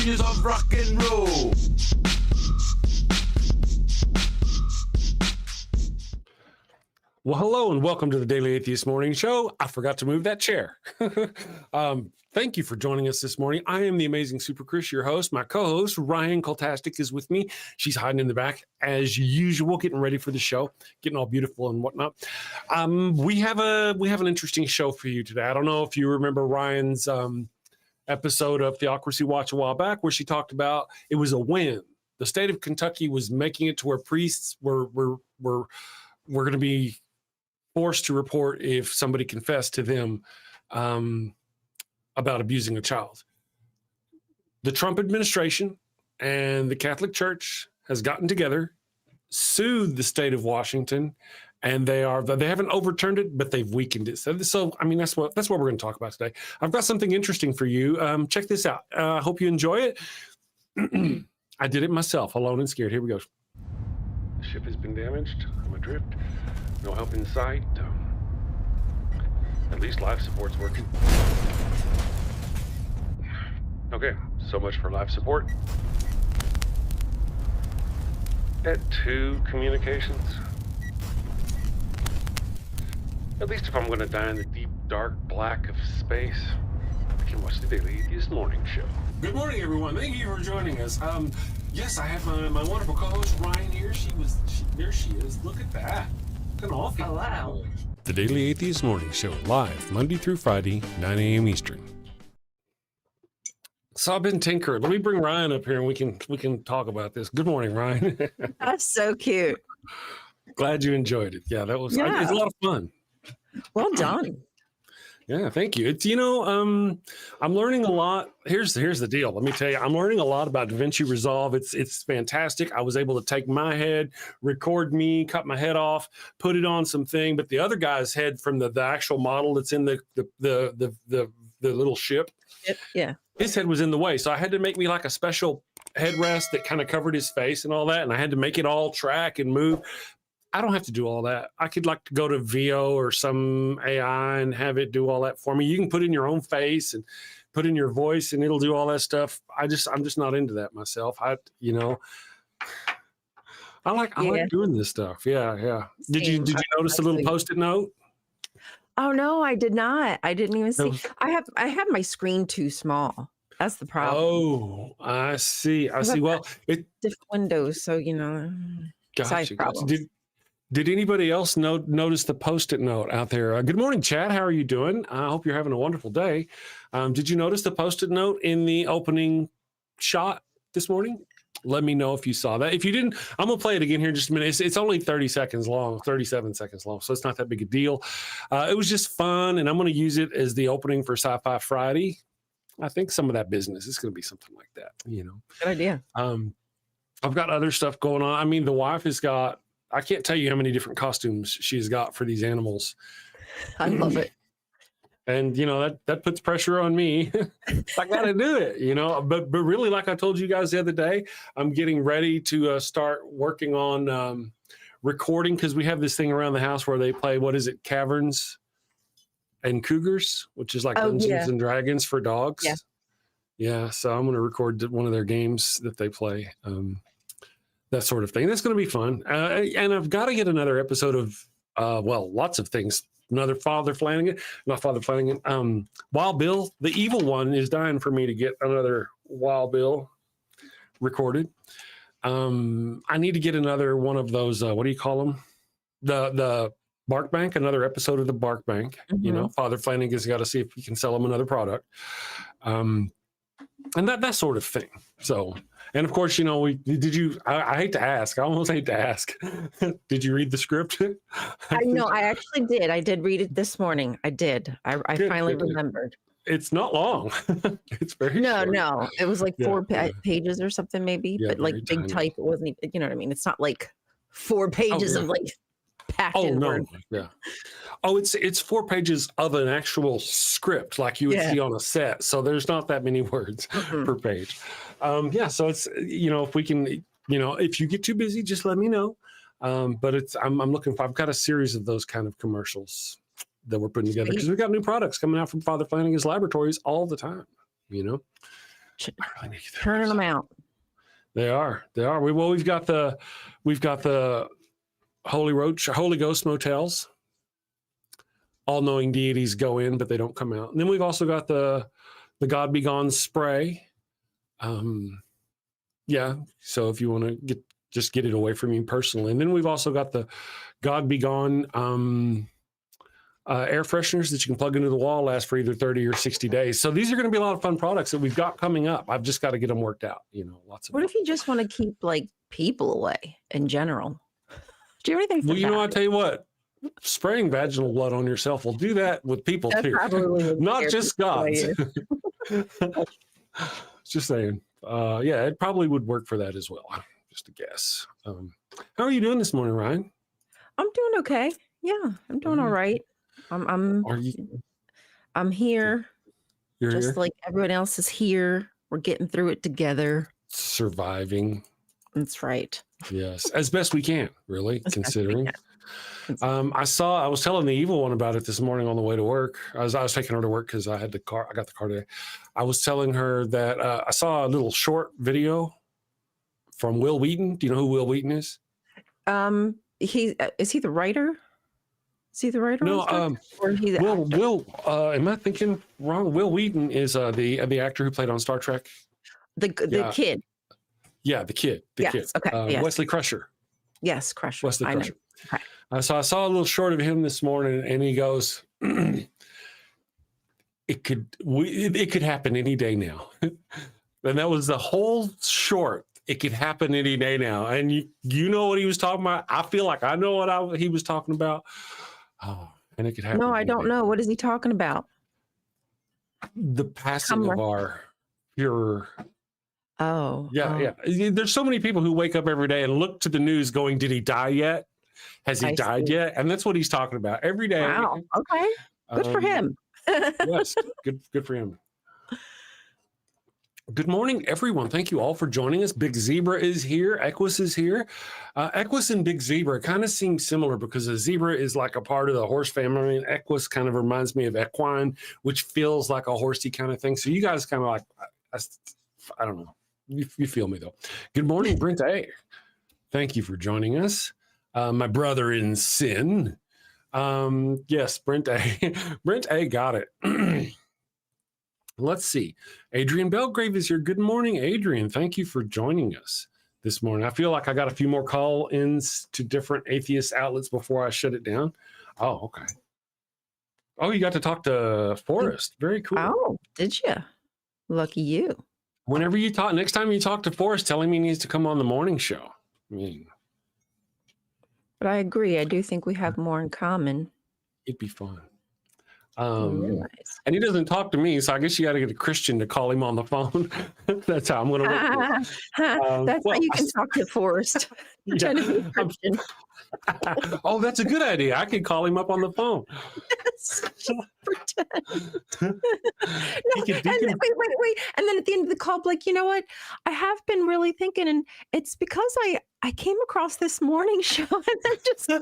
years of rock and roll. Well, hello and welcome to the Daily Atheist Morning Show. I forgot to move that chair. Thank you for joining us this morning. I am the amazing Super Chris, your host. My co-host, Ryan Koltastic, is with me. She's hiding in the back, as usual, getting ready for the show, getting all beautiful and whatnot. We have an interesting show for you today. I don't know if you remember Ryan's episode of Theocracy Watch a while back, where she talked about it was a win. The state of Kentucky was making it to where priests were going to be forced to report if somebody confessed to them about abusing a child. The Trump administration and the Catholic Church has gotten together, sued the state of Washington, and they haven't overturned it, but they've weakened it. So I mean, that's what we're going to talk about today. I've got something interesting for you. Check this out. I hope you enjoy it. I did it myself, alone and scared. Here we go. The ship has been damaged. I'm adrift. No help in sight. At least life support's working. Okay, so much for life support. At 2 communications. At least if I'm going to die in the deep, dark black of space, I can watch the Daily Atheist Morning Show. Good morning, everyone. Thank you for joining us. Yes, I have my wonderful co-host Ryan here. There she is. Look at that. Oh, wow. The Daily Atheist Morning Show, live Monday through Friday, 9 a.m. Eastern. So I've been tinkering. Let me bring Ryan up here and we can talk about this. Good morning, Ryan. That's so cute. Glad you enjoyed it. Yeah, that was it's a lot of fun. Well done. Yeah, thank you. It's, I'm learning a lot. Here's the deal. Let me tell you, I'm learning a lot about DaVinci Resolve. It's fantastic. I was able to take my head, record me, cut my head off, put it on something, but the other guy's head from the actual model that's in the little ship. Yeah. His head was in the way. So I had to make me like a special headrest that kind of covered his face and all that. And I had to make it all track and move. I don't have to do all that. I could like to go to VO or some AI and have it do all that for me. You can put in your own face and put in your voice and it'll do all that stuff. I'm just not into that myself. I like doing this stuff. Yeah. Did you notice the little Post-it note? Oh no, I did not. I didn't even see. I have my screen too small. That's the problem. Oh, I see. Well, it different windows, so size problems. Did anybody else notice the Post-it note out there? Good morning, Chad. How are you doing? I hope you're having a wonderful day. Did you notice the Post-it note in the opening shot this morning? Let me know if you saw that. If you didn't, I'm going to play it again here in just a minute. It's only 30 seconds long, 37 seconds long, so it's not that big a deal. It was just fun, and I'm going to use it as the opening for Sci-Fi Friday. I think some of that business is going to be something like that, Good idea. I've got other stuff going on. I mean, the wife has got, I can't tell you how many different costumes she's got for these animals. I love it. And, that puts pressure on me. I got to do it, but really, like I told you guys the other day, I'm getting ready to start working on recording, because we have this thing around the house where they play, what is it? Caverns and Cougars, which is like Dungeons and Dragons for dogs. Yeah. So I'm going to record one of their games that they play. That sort of thing. That's going to be fun. And I've got to get another episode of, lots of things. Another Father Flanagan. Wild Bill, the evil one, is dying for me to get another Wild Bill recorded. I need to get another one of those, what do you call them? The Bark Bank, another episode of the Bark Bank. Mm-hmm. Father Flanagan's got to see if he can sell them another product. And that sort of thing. So, and of course, I hate to ask. I almost hate to ask. Did you read the script? I know. I actually did. I did read it this morning. I did. I finally remembered. It's not long. It's very short. No. It was like 4 pages or something, maybe. Yeah, but like big tiny. type. It wasn't even, you know what I mean? It's not like 4 pages of like packed in words. Yeah. Oh, it's 4 pages of an actual script like you would see on a set. So there's not that many words per page. So it's, if we can, if you get too busy, just let me know. But I'm looking for, I've got a series of those kind of commercials that we're putting together because we've got new products coming out from Father Flanagan's Laboratories all the time, I really need to get that Turning them website. out. They are. We've got the Holy Ghost motels. All-knowing deities go in, but they don't come out. And then we've also got the God Be Gone spray. Yeah. So if you want to just get it away from me personally. And then we've also got the God Be Gone air fresheners that you can plug into the wall, last for either 30 or 60 days. So these are going to be a lot of fun products that we've got coming up. I've just got to get them worked out. Lots of. What if you just want to keep like people away in general? Do you have anything for Well, that? I'll tell you what. Spraying vaginal blood on yourself will do that with people too, not just gods. Just saying. Yeah, it probably would work for that as well. Just a guess. How are you doing this morning, Ryan? I'm doing okay. Yeah, I'm doing all right. I'm here. You're just here? like everyone else is here. We're getting through it together. Surviving. That's right. Yes, as best we can, really, considering. can. I was telling the evil one about it this morning on the way to work. I was taking her to work because I got the car today. I was telling her that I saw a little short video from Will Wheaton. Do you know who Will Wheaton is? Is he the writer? Is he the writer? No, or he's the Will. Am I thinking wrong? Will Wheaton is the actor who played on Star Trek. The kid. Yeah, the kid. Yes, okay, yes. Wesley Crusher. Yes, Crusher. Wesley Crusher. Okay. So I saw a little short of him this morning, and he goes, "It could happen any day now," and that was the whole short. It could happen any day now, and you know what he was talking about. I feel like I know what he was talking about. Oh, and it could happen. No, I don't know. What is he talking about? The passing of our pure. Oh, yeah. There's so many people who wake up every day and look to the news going, did he die yet? Has he died yet? And that's what he's talking about every day. Wow. Okay. Good for him. Yes. Good for him. Good morning, everyone. Thank you all for joining us. Big Zebra is here. Equus is here. Equus and Big Zebra kind of seem similar because a zebra is like a part of the horse family, and Equus kind of reminds me of equine, which feels like a horsey kind of thing. So you guys kind of like, I don't know. You feel me though. Good morning, Brent A. Thank you for joining us. My brother in sin. Yes, Brent A. Brent A got it. Let's see. Adrian Belgrave is here. Good morning, Adrian. Thank you for joining us this morning. I feel like I got a few more call-ins to different atheist outlets before I shut it down. Oh, okay. Oh, you got to talk to Forrest. Very cool. Oh, did you? Lucky you. Whenever you talk, next time you talk to Forrest, tell him he needs to come on the morning show. But I agree. I do think we have more in common. It'd be fun. And he doesn't talk to me, so I guess you got to get a Christian to call him on the phone. That's how I'm going to work. That's how you can talk to Forrest. Pretend to be a Christian. Oh, that's a good idea. I could call him up on the phone. Yes. Pretend. Wait. And then at the end of the call, like, you know what? I have been really thinking, and it's because I came across this morning show and then just no,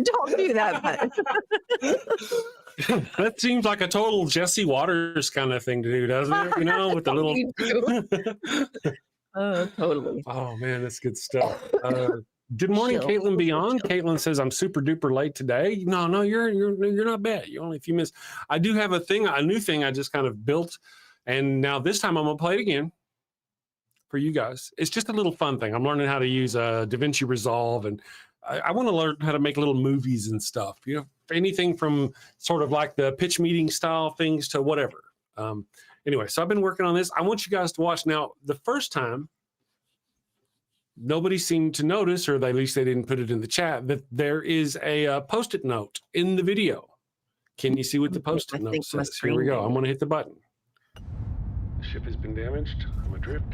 don't do that. But. That seems like a total Jesse Waters kind of thing to do, doesn't it? With the little. Oh, totally. Oh man, that's good stuff. Good morning, Caitlin Beyond. Caitlin says I'm super duper late today. No, you're not bad. You're only a few minutes. I do have a new thing I just kind of built, and now this time I'm gonna play it again for you guys. It's just a little fun thing. I'm learning how to use DaVinci Resolve, and I want to learn how to make little movies and stuff. Anything from sort of like the pitch meeting style things to whatever. Anyway, so I've been working on this. I want you guys to watch. Now, the first time, nobody seemed to notice, or at least they didn't put it in the chat, that there is a Post-it note in the video. Can you see what the Post-it note says? Here we go. I'm going to hit the button. The ship has been damaged. I'm adrift.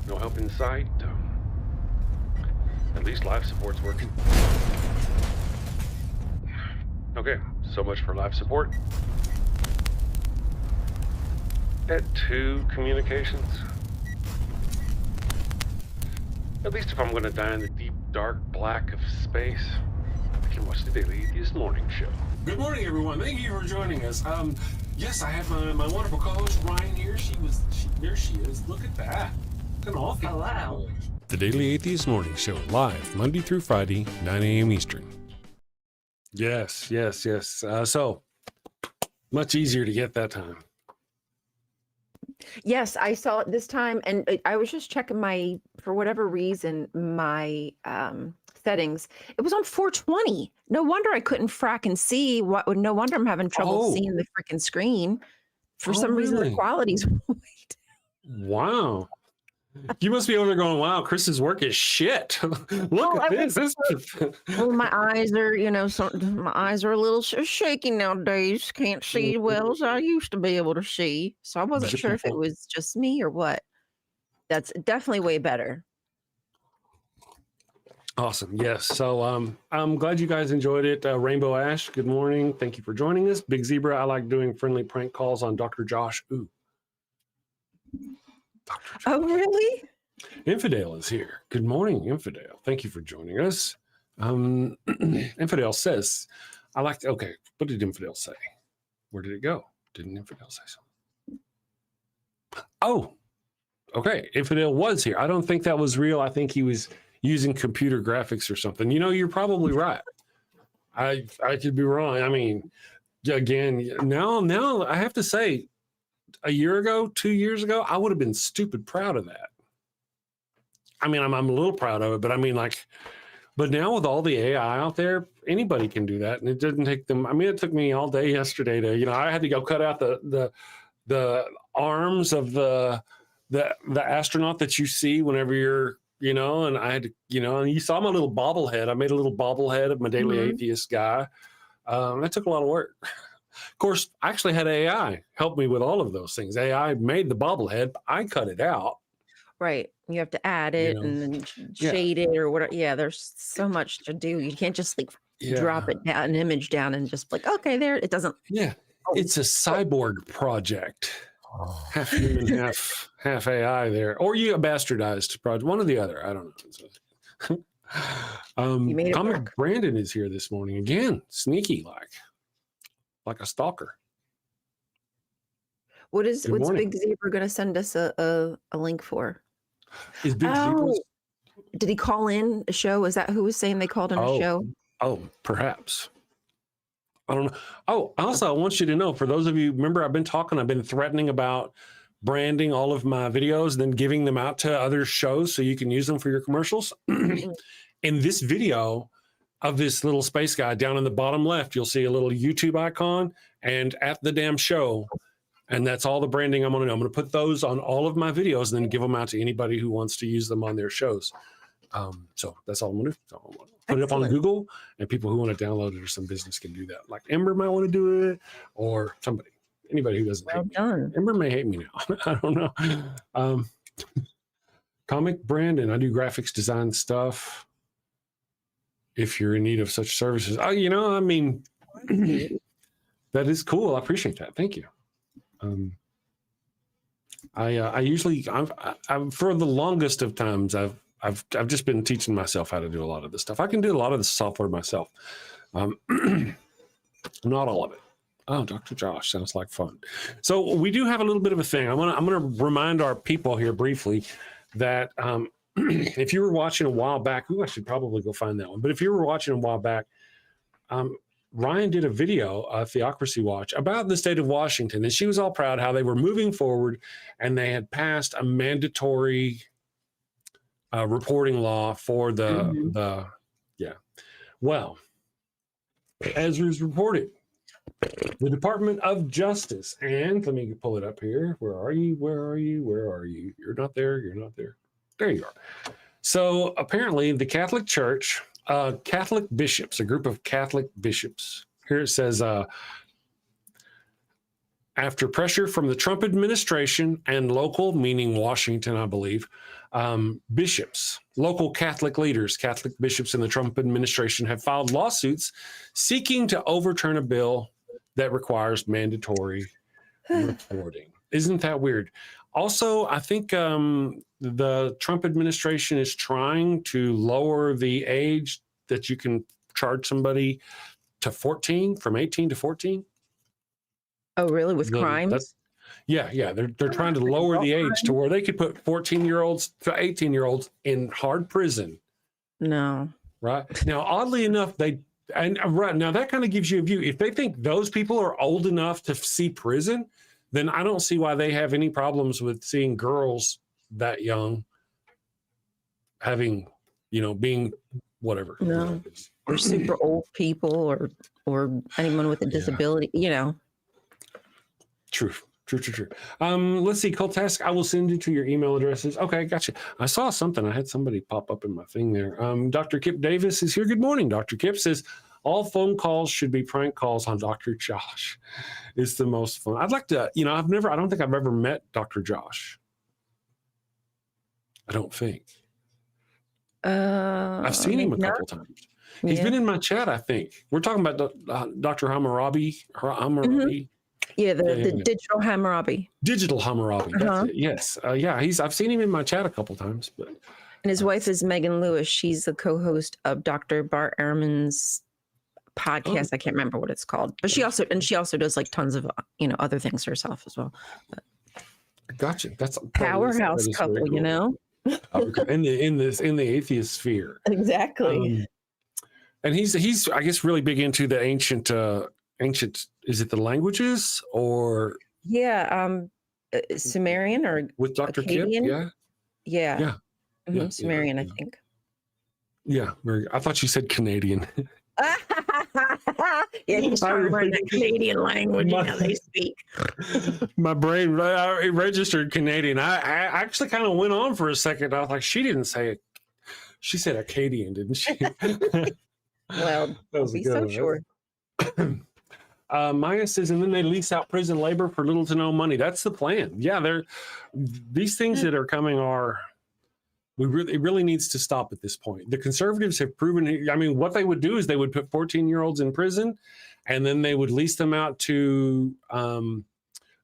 No help in sight. At least life support's working. Okay, so much for life support. At 2 communications. At least if I'm going to die in the deep, dark black of space, I and watch the Daily Atheist Morning Show. Good morning, everyone. Thank you for joining us. Yes, I have my wonderful co-host Ryan here. There she is. Look at that. Look at all. Oh, wow. The Daily Atheist Morning Show, live Monday through Friday, 9 a.m. Eastern. Yes. So much easier to get that time. Yes, I saw it this time, and I was just checking for whatever reason, my settings. It was on 420. No wonder I couldn't fracking see. No wonder I'm having trouble seeing the freaking screen. For some reason, the quality's Wow. You must be over there going, wow, Chris's work is shit. Look at this. Well, my eyes are, my eyes are a little shaky nowadays. Can't see well as I used to be able to see. So I wasn't sure if it was just me or what. That's definitely way better. Awesome. Yes. So I'm glad you guys enjoyed it. Rainbow Ash, good morning. Thank you for joining us. Big Zebra, I like doing friendly prank calls on Dr. Josh. Ooh. Oh, really? Infidel is here. Good morning, Infidel. Thank you for joining us. Infidel says, okay, what did Infidel say? Where did it go? Didn't Infidel say something? Oh, okay. Infidel was here. I don't think that was real. I think he was using computer graphics or something. You're probably right. I could be wrong. I mean, again, now I have to say, a year ago, 2 years ago, I would have been stupid proud of that. I mean, I'm a little proud of it, but I mean, but now with all the AI out there, anybody can do that, and it didn't take them. I mean, it took me all day yesterday to, I had to go cut out the arms of the astronaut that you see whenever you're, and I had to, and you saw my little bobblehead. I made a little bobblehead of my Daily Atheist guy. That took a lot of work. Of course, I actually had AI help me with all of those things. AI made the bobblehead. I cut it out. Right. You have to add it and then shade it or whatever. Yeah, there's so much to do. You can't just drop it down, an image down, and just okay, there. It doesn't. Yeah, it's a cyborg project. Half human, half AI there, or a bastardized project. One or the other. I don't know. You made it Comic work. Brandon is here this morning again. Sneaky like a stalker. What's Big Zebra going to send us a link for? Is Big Zebra? Did he call in a show? Is that who was saying they called in a show? Oh, perhaps. I don't know. Oh, also, I want you to know, for those of you, remember I've been threatening about branding all of my videos and then giving them out to other shows so you can use them for your commercials. In this video of this little space guy, down in the bottom left, you'll see a little YouTube icon and at the damn show. And that's all the branding I'm going to do. I'm going to put those on all of my videos and then give them out to anybody who wants to use them on their shows. So that's all I'm going to do. So I'm gonna put it up on Google, and people who want to download it or some business can do that. Like Ember might want to do it, or anybody who doesn't hate me. Ember may hate me now. I don't know. Comic Brandon, I do graphics design stuff. If you're in need of such services. Oh, I mean, that is cool. I appreciate that. Thank you. I usually, I'm for the longest of times, I've just been teaching myself how to do a lot of this stuff. I can do a lot of the software myself. Not all of it. Oh, Dr. Josh, sounds like fun. So we do have a little bit of a thing. I'm gonna remind our people here briefly that if you were watching a while back, I should probably go find that one. But if you were watching a while back, Ryan did a video, Theocracy Watch, about the state of Washington, and she was all proud how they were moving forward, and they had passed a mandatory reporting law for the. Well, as was reported, the Department of Justice, and let me pull it up here. Where are you? You're not there. There you are. So apparently the Catholic Church, Catholic bishops, a group of Catholic bishops, here it says, after pressure from the Trump administration and local, meaning Washington, I believe, bishops, local Catholic leaders, Catholic bishops in the Trump administration have filed lawsuits seeking to overturn a bill that requires mandatory reporting. Isn't that weird? Also, I think the Trump administration is trying to lower the age that you can charge somebody to 14, from 18 to 14. Oh, really? With crimes? Yeah. They're trying to lower the age to where they could put 14-year-olds to 18-year-olds in hard prison. No. Right. Now, oddly enough, right now that kind of gives you a view. If they think those people are old enough to see prison, then I don't see why they have any problems with seeing girls that young having, being whatever. No. Or super old people or anyone with a disability, True. Let's see, Coltask, I will send you to your email addresses. Okay, gotcha. I saw something. I had somebody pop up in my thing there. Dr. Kip Davis is here. Good morning. Dr. Kip says, all phone calls should be prank calls on Dr. Josh. It's the most fun. I'd like to, I don't think I've ever met Dr. Josh. I don't think. I've seen him a couple times. He's been in my chat, I think. We're talking about Dr. Hammurabi. Mm-hmm. Yeah, the digital Hammurabi. Digital Hammurabi. That's it. Yes. I've seen him in my chat a couple times. But and his wife is Megan Lewis. She's the co-host of Dr. Bart Ehrman's podcast. I can't remember what it's called. But she also does like tons of other things herself as well. But gotcha. That's a powerhouse couple, cool. in the atheist sphere. Exactly. And he's I guess really big into the ancient is it the languages or Sumerian or with Dr. Akkadian? Kip? Yeah. Mm-hmm. Sumerian, I think. Yeah, I thought you said Canadian. Yeah, he's trying to learn that Canadian language how they speak. My brain registered Canadian. I actually kind of went on for a second. I was like, she didn't say it. She said Akkadian, didn't she? Well, don't be so sure. Maya says, and then they lease out prison labor for little to no money. That's the plan. Yeah, these things that are coming it really needs to stop at this point. The conservatives have proven, what they would do is they would put 14-year-olds in prison and then they would lease them out to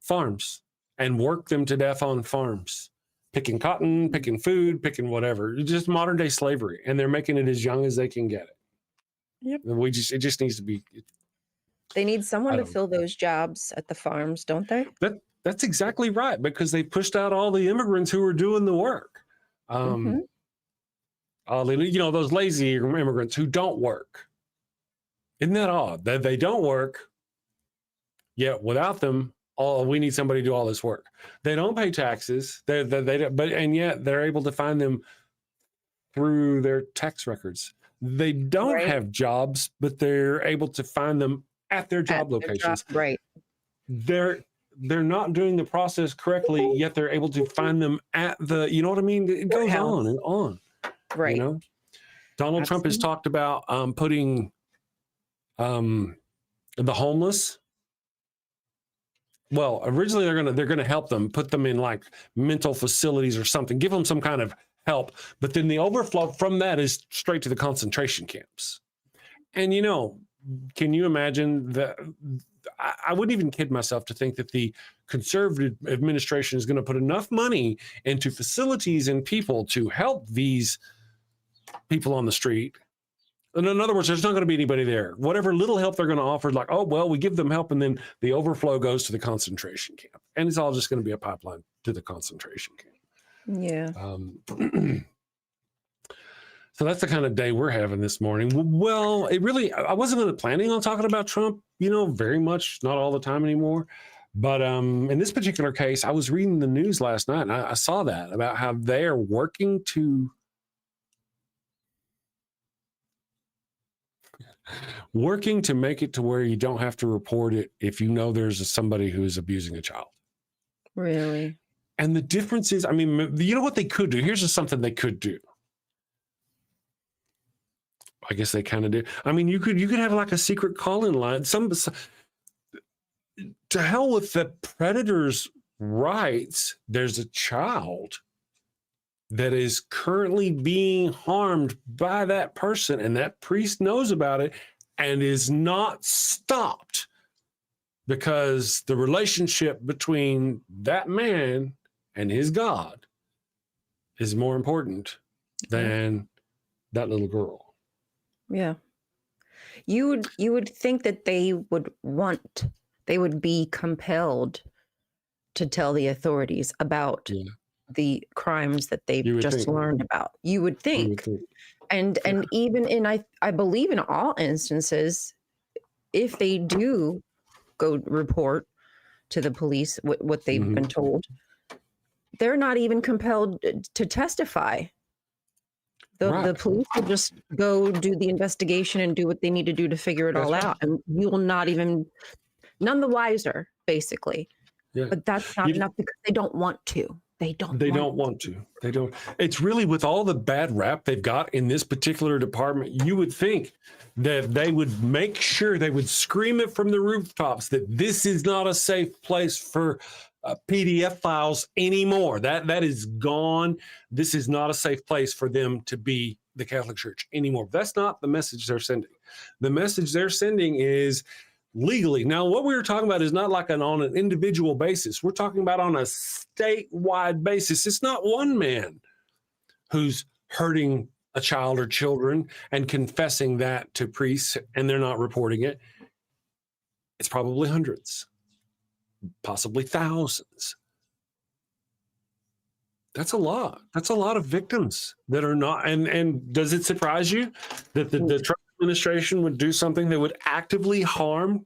farms and work them to death on farms, picking cotton, picking food, picking whatever, just modern day slavery. And they're making it as young as they can get it. Yep. It just needs to be. They need someone to fill those jobs at the farms, don't they? That's exactly right, because they pushed out all the immigrants who were doing the work. Those lazy immigrants who don't work. Isn't that odd that they don't work? Yet without them, we need somebody to do all this work. They don't pay taxes. And yet they're able to find them through their tax records. They don't have jobs, but they're able to find them at their job locations. Right. They're not doing the process correctly, yet they're able to find them at the, you know what I mean? It goes on and on. Right. Donald Trump has talked about putting the homeless. Well, originally they're gonna help them, put them in like mental facilities or something, give them some kind of help. But then the overflow from that is straight to the concentration camps. And can you imagine that? I wouldn't even kid myself to think that the conservative administration is going to put enough money into facilities and people to help these people on the street. And in other words, there's not going to be anybody there. Whatever little help they're going to offer, like, oh, well, we give them help, and then the overflow goes to the concentration camp. And it's all just going to be a pipeline to the concentration camp. Yeah. So that's the kind of day we're having this morning. Well, I wasn't really planning on talking about Trump, very much, not all the time anymore. But in this particular case, I was reading the news last night and I saw that about how they are working to make it to where you don't have to report it if there's somebody who is abusing a child. Really? And the difference is, you know what they could do? Here's just something they could do. I guess they kind of do. You could have like a secret call-in line. To hell with the predator's rights. There's a child that is currently being harmed by that person, and that priest knows about it and is not stopped because the relationship between that man and his God is more important than that little girl. Yeah. You would think that they would be compelled to tell the authorities about the crimes that they've just learned about. You would think. And even in I believe in all instances, if they do go report to the police what they've been told, they're not even compelled to testify. The police will just go do the investigation and do what they need to do to figure it all out. And you will not even, none the wiser, basically. Yeah. But that's not enough because they don't want to. They don't want to. They don't. It's really with all the bad rap they've got in this particular department, you would think that they would make sure they would scream it from the rooftops that this is not a safe place for PDF files anymore. That is gone. This is not a safe place for them to be the Catholic Church anymore. That's not the message they're sending. The message they're sending is legally. Now, what we were talking about is not like on an individual basis. We're talking about on a statewide basis. It's not one man who's hurting a child or children and confessing that to priests and they're not reporting it. It's probably hundreds, possibly thousands. That's a lot. That's a lot of victims that are not. And does it surprise you that the Trump administration would do something that would actively harm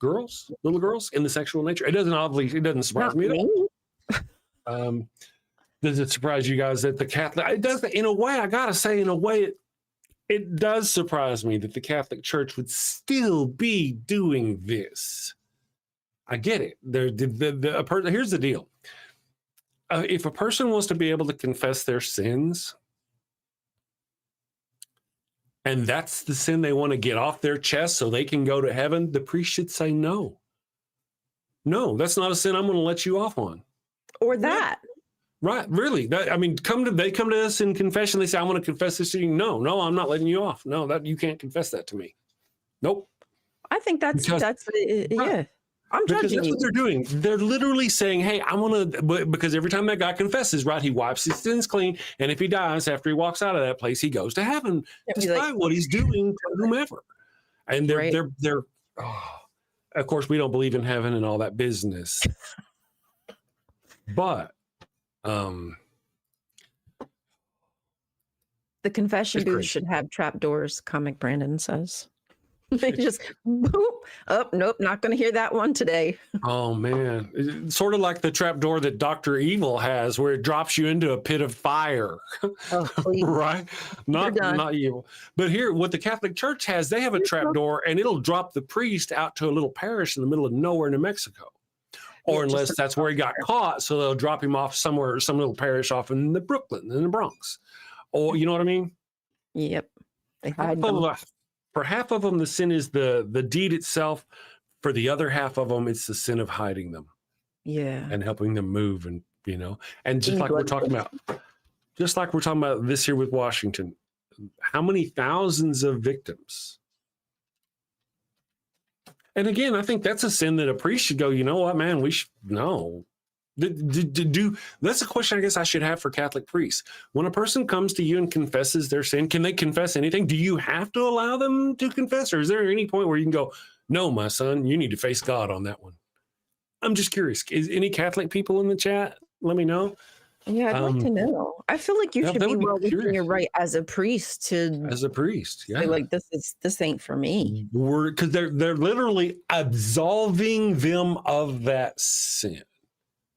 little girls in the sexual nature? It doesn't surprise me at all. Does it surprise you guys that the Catholic, it does, in a way, I gotta say, in a way, it does surprise me that the Catholic Church would still be doing this. I get it. Here's the deal. If a person wants to be able to confess their sins, and that's the sin they want to get off their chest so they can go to heaven, the priest should say, no, that's not a sin I'm going to let you off on. Or that. Right. Really. They come to us in confession. They say, I want to confess this to you. No, I'm not letting you off. No, that you can't confess that to me. Nope. I think that's yeah. I'm judging that's you. What they're doing. They're literally saying, hey, I want to, because every time that guy confesses, right, he wipes his sins clean. And if he dies after he walks out of that place, he goes to heaven, despite what he's doing to whomever. And they're of course, we don't believe in heaven and all that business. But the confession booth should have trapdoors, Comic Brandon says. They just boop. Oh, nope, not going to hear that one today. Oh man, it's sort of like the trapdoor that Dr. Evil has, where it drops you into a pit of fire. Oh, please. Right? Not evil. But here, what the Catholic Church has, they have a trapdoor, and it'll drop the priest out to a little parish in the middle of nowhere, New Mexico. Or unless that's where he got caught, so they'll drop him off somewhere, some little parish off in the Brooklyn, in the Bronx. Or you know what I mean? Yep. They hide them. For half of them, the sin is the deed itself. For the other half of them, it's the sin of hiding them. Yeah. And helping them move, and and just like we're talking about this here with Washington, how many thousands of victims? And again, I think that's a sin that a priest should go, you know what, man, we should no. That's a question I guess I should have for Catholic priests. When a person comes to you and confesses their sin, can they confess anything? Do you have to allow them to confess? Or is there any point where you can go, no, my son, you need to face God on that one? I'm just curious. Is any Catholic people in the chat? Let me know. Yeah, I'd like to know. I feel like you should be well within your right as a priest to. As a priest, yeah. Say like this ain't for me. Because they're literally absolving them of that sin.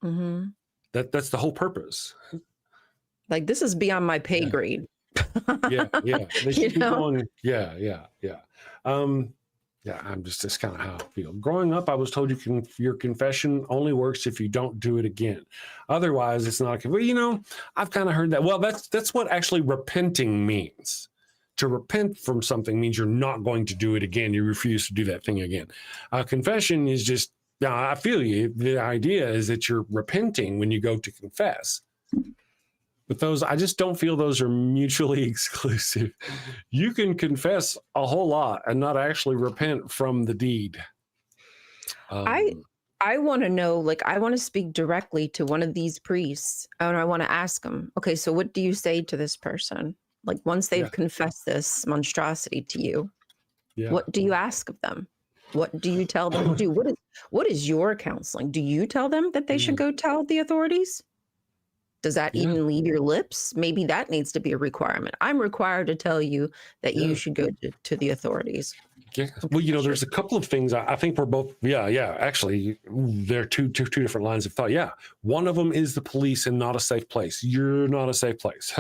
Mm-hmm. That's the whole purpose. Like this is beyond my pay grade. Yeah. They should be going. Yeah. I'm just that's kind of how I feel. Growing up, I was told your confession only works if you don't do it again. Otherwise, it's not. Well, I've kind of heard that. Well, that's what actually repenting means. To repent from something means you're not going to do it again. You refuse to do that thing again. Confession is just. Now, I feel you. The idea is that you're repenting when you go to confess. But I just don't feel those are mutually exclusive. You can confess a whole lot and not actually repent from the deed. I want to know, I want to speak directly to one of these priests, and I want to ask them, okay, so what do you say to this person? Once they've confessed this monstrosity to you, Yeah. What do you ask of them? What do you tell them to do? What is your counseling? Do you tell them that they should go tell the authorities? Does that even leave your lips? Maybe that needs to be a requirement. I'm required to tell you that you should go to the authorities. Yeah. Well, there's a couple of things I think we're both. Yeah. Actually, there are two different lines of thought. Yeah. One of them is the police and not a safe place. You're not a safe place.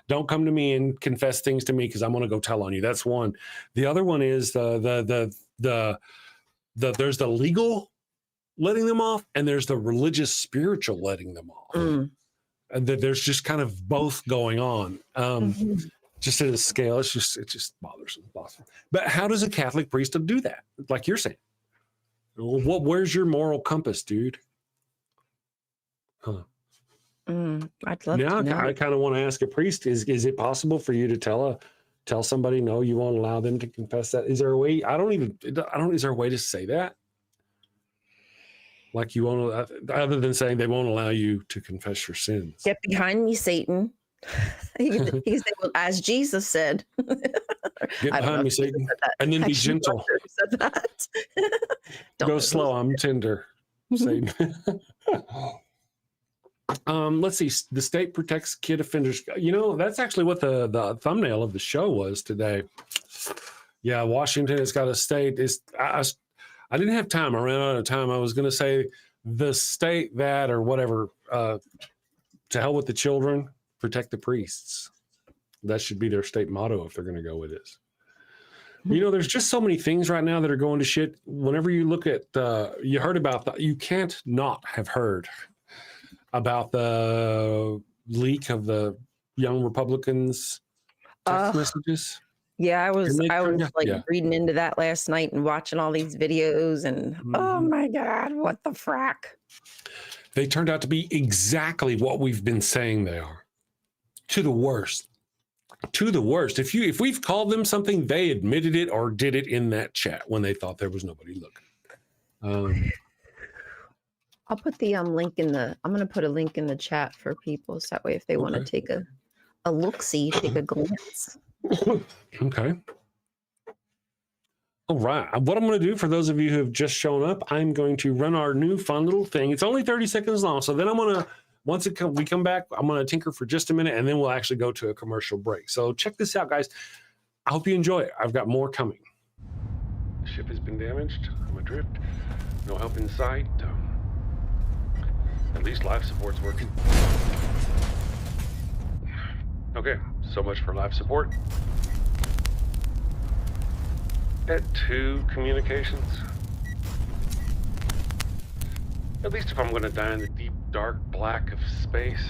Don't come to me and confess things to me because I'm going to go tell on you. That's one. The other one is there's the legal letting them off, and there's the religious spiritual letting them off. And there's just kind of both going on. Just at a scale, it just bothersome. But how does a Catholic priest do that? Like you're saying, where's your moral compass, dude? Huh? I'd love to know. I kind of want to ask a priest: Is it possible for you to tell somebody no, you won't allow them to confess that? Is there a way? Is there a way to say that? Like you won't, other than saying they won't allow you to confess your sins. Get behind me, Satan. He can say, well, as Jesus said. Get behind me, Satan, and then be gentle. Said that. Go slow. I'm tender, Satan. Let's see. The state protects kid offenders. That's actually what the thumbnail of the show was today. Yeah, Washington has got a state. I didn't have time. I ran out of time. I was going to say the state that or whatever, to hell with the children, protect the priests. That should be their state motto if they're going to go with this. There's just so many things right now that are going to shit. Whenever you look at, you heard about you can't not have heard about the leak of the young Republicans' text messages. Yeah, I was reading into that last night and watching all these videos and oh my God, what the frack? They turned out to be exactly what we've been saying they are. To the worst. To the worst. If we've called them something, they admitted it or did it in that chat when they thought there was nobody looking. I'll put the link I'm gonna put a link in the chat for people so that way if they want to take a look-see, take a glance. Okay. All right. What I'm going to do for those of you who have just shown up, I'm going to run our new fun little thing. It's only 30 seconds long. So then I'm going to, once we come back, I'm going to tinker for just a minute and then we'll actually go to a commercial break. So check this out, guys. I hope you enjoy it. I've got more coming. The ship has been damaged. I'm adrift. No help in sight. At least life support's working. Okay, so much for life support. At 2 communications. At least if I'm going to die in the deep, dark black of space,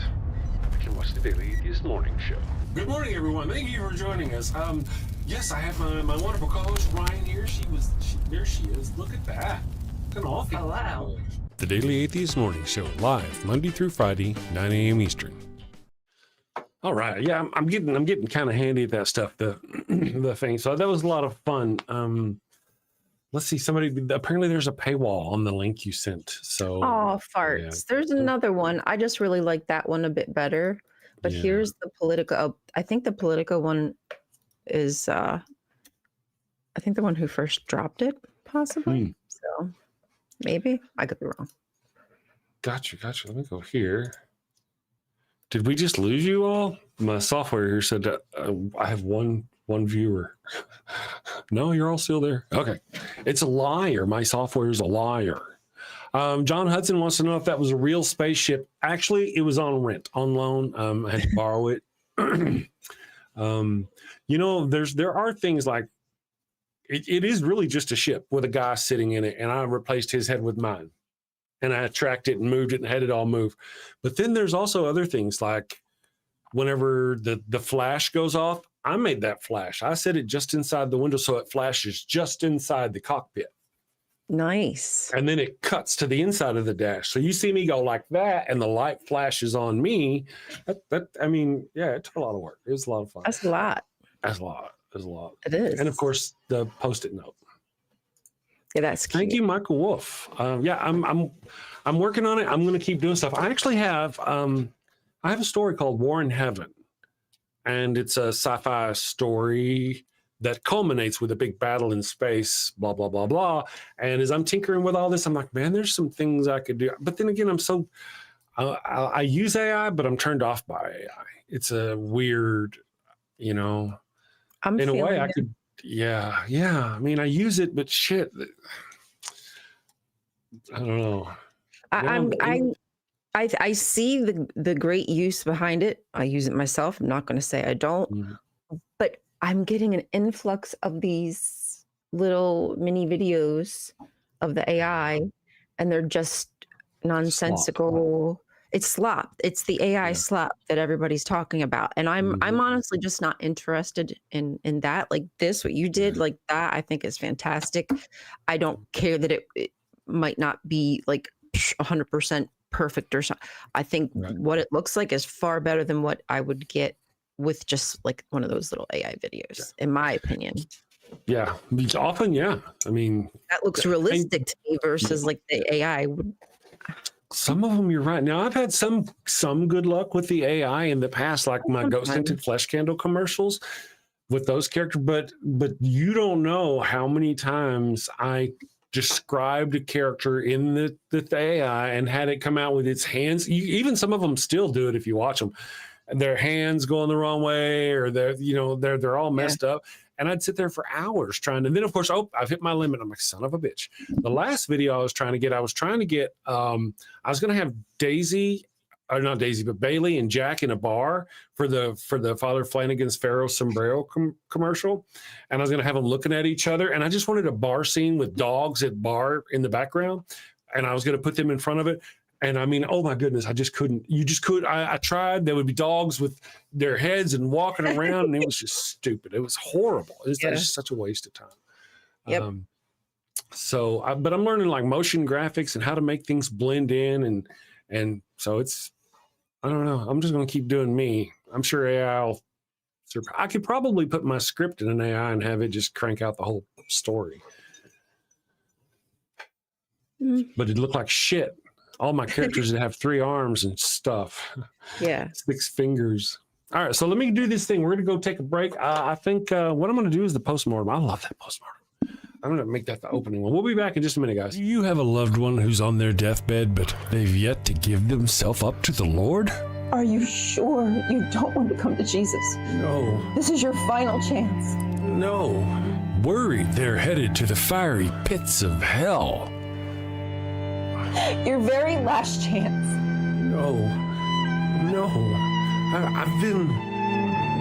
I can watch the Daily Atheist Morning Show. Good morning, everyone. Thank you for joining us. Yes, I have my wonderful co-host Ryan here. There she is. Look at that. Look awful. Oh, wow. The Daily Atheist Morning Show, live Monday through Friday, 9 a.m. Eastern. All right, yeah, I'm getting kind of handy at that stuff, the thing. So that was a lot of fun. Let's see, apparently there's a paywall on the link you sent. So farts. Yeah. There's another one. I just really like that one a bit better. But here's the Politico. I think the Politico one is I think the one who first dropped it, possibly. So maybe I could be wrong. Gotcha. Let me go here. Did we just lose you all? My software here said I have one viewer. No, you're all still there. Okay. It's a liar. My software is a liar. John Hudson wants to know if that was a real spaceship. Actually, it was on rent, on loan. I had to borrow it. There are things like it is really just a ship with a guy sitting in it, and I replaced his head with mine. And I tracked it and moved it and had it all move. But then there's also other things like whenever the flash goes off, I made that flash. I set it just inside the window so it flashes just inside the cockpit. Nice. And then it cuts to the inside of the dash. So you see me go like that and the light flashes on me. It took a lot of work. It was a lot of fun. That's a lot. That's a lot. There's a lot. It is. And of course, the Post-it note. Yeah, that's cute. Thank you, Michael Wolf. I'm working on it. I'm going to keep doing stuff. I actually have a story called War in Heaven, and it's a sci-fi story that culminates with a big battle in space, blah, blah, blah, blah. And as I'm tinkering with all this, I'm like, man, there's some things I could do. But then again, I use AI, but I'm turned off by AI. It's a weird, in a way I could, yeah. I mean, I use it, but shit, I don't know. I see the great use behind it. I use it myself. I'm not going to say I don't, but I'm getting an influx of these little mini videos of the AI, and they're just nonsensical. It's slop. It's the AI slop that everybody's talking about. And I'm honestly just not interested in that. Like this, what you did, like that, I think is fantastic. I don't care that it might not be like 100% perfect or something. I think what it looks like is far better than what I would get with just like one of those little AI videos, in my opinion. Yeah, often, I mean, that looks realistic to me versus like the AI would. Some of them, you're right. Now, I've had some good luck with the AI in the past, like my Ghost Tinted Flesh Candle commercials with those characters. But you don't know how many times I described a character in the AI and had it come out with its hands. Even some of them still do it if you watch them. Their hands going the wrong way, or they're all messed up. And I'd sit there for hours trying to, and then of course, I've hit my limit. I'm like, son of a bitch. The last video I was trying to get, I was going to have not Daisy, but Bailey and Jack in a bar for the Father Flanagan's Pharaoh Sombrero commercial. And I was going to have them looking at each other. And I just wanted a bar scene with dogs at bar in the background. And I was going to put them in front of it. And I mean, oh my goodness, I just couldn't. I tried. There would be dogs with their heads and walking around, and it was just stupid. It was horrible. It was just such a waste of time. Yep. But I'm learning like motion graphics and how to make things blend in, and so I don't know. I'm just going to keep doing me. I'm sure AI I could probably put my script in an AI and have it just crank out the whole story. But it looked like shit. All my characters that have 3 arms and stuff. Yeah. 6 fingers. All right, so let me do this thing. We're going to go take a break. I think what I'm going to do is the postmortem. I love that postmortem. I'm going to make that the opening one. We'll be back in just a minute, guys. Do you have a loved one who's on their deathbed, but they've yet to give themselves up to the Lord? Are you sure you don't want to come to Jesus? No. This is your final chance. No. Worried they're headed to the fiery pits of hell. Your very last chance. No. I've been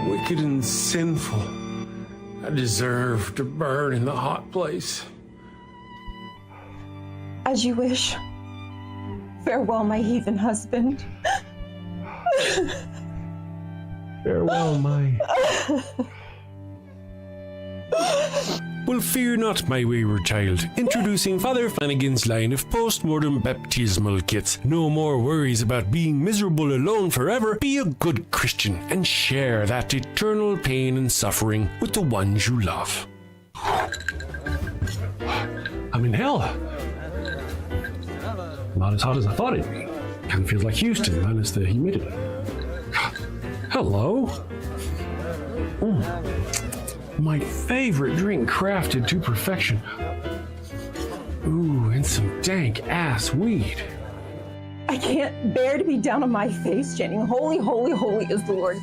wicked and sinful. I deserve to burn in the hot place. As you wish. Farewell, my heathen husband. Farewell, my... Well, fear not, my wayward child. Introducing Father Flanagan's line of post-mortem baptismal kits. No more worries about being miserable alone forever. Be a good Christian and share that eternal pain and suffering with the ones you love. I'm in hell. Not as hot as I thought it'd be. Kind of feels like Houston, minus the humidity. Hello. My favorite drink crafted to perfection. Ooh, and some dank ass weed. I can't bear to be down on my face chanting, holy, holy, holy is the Lord,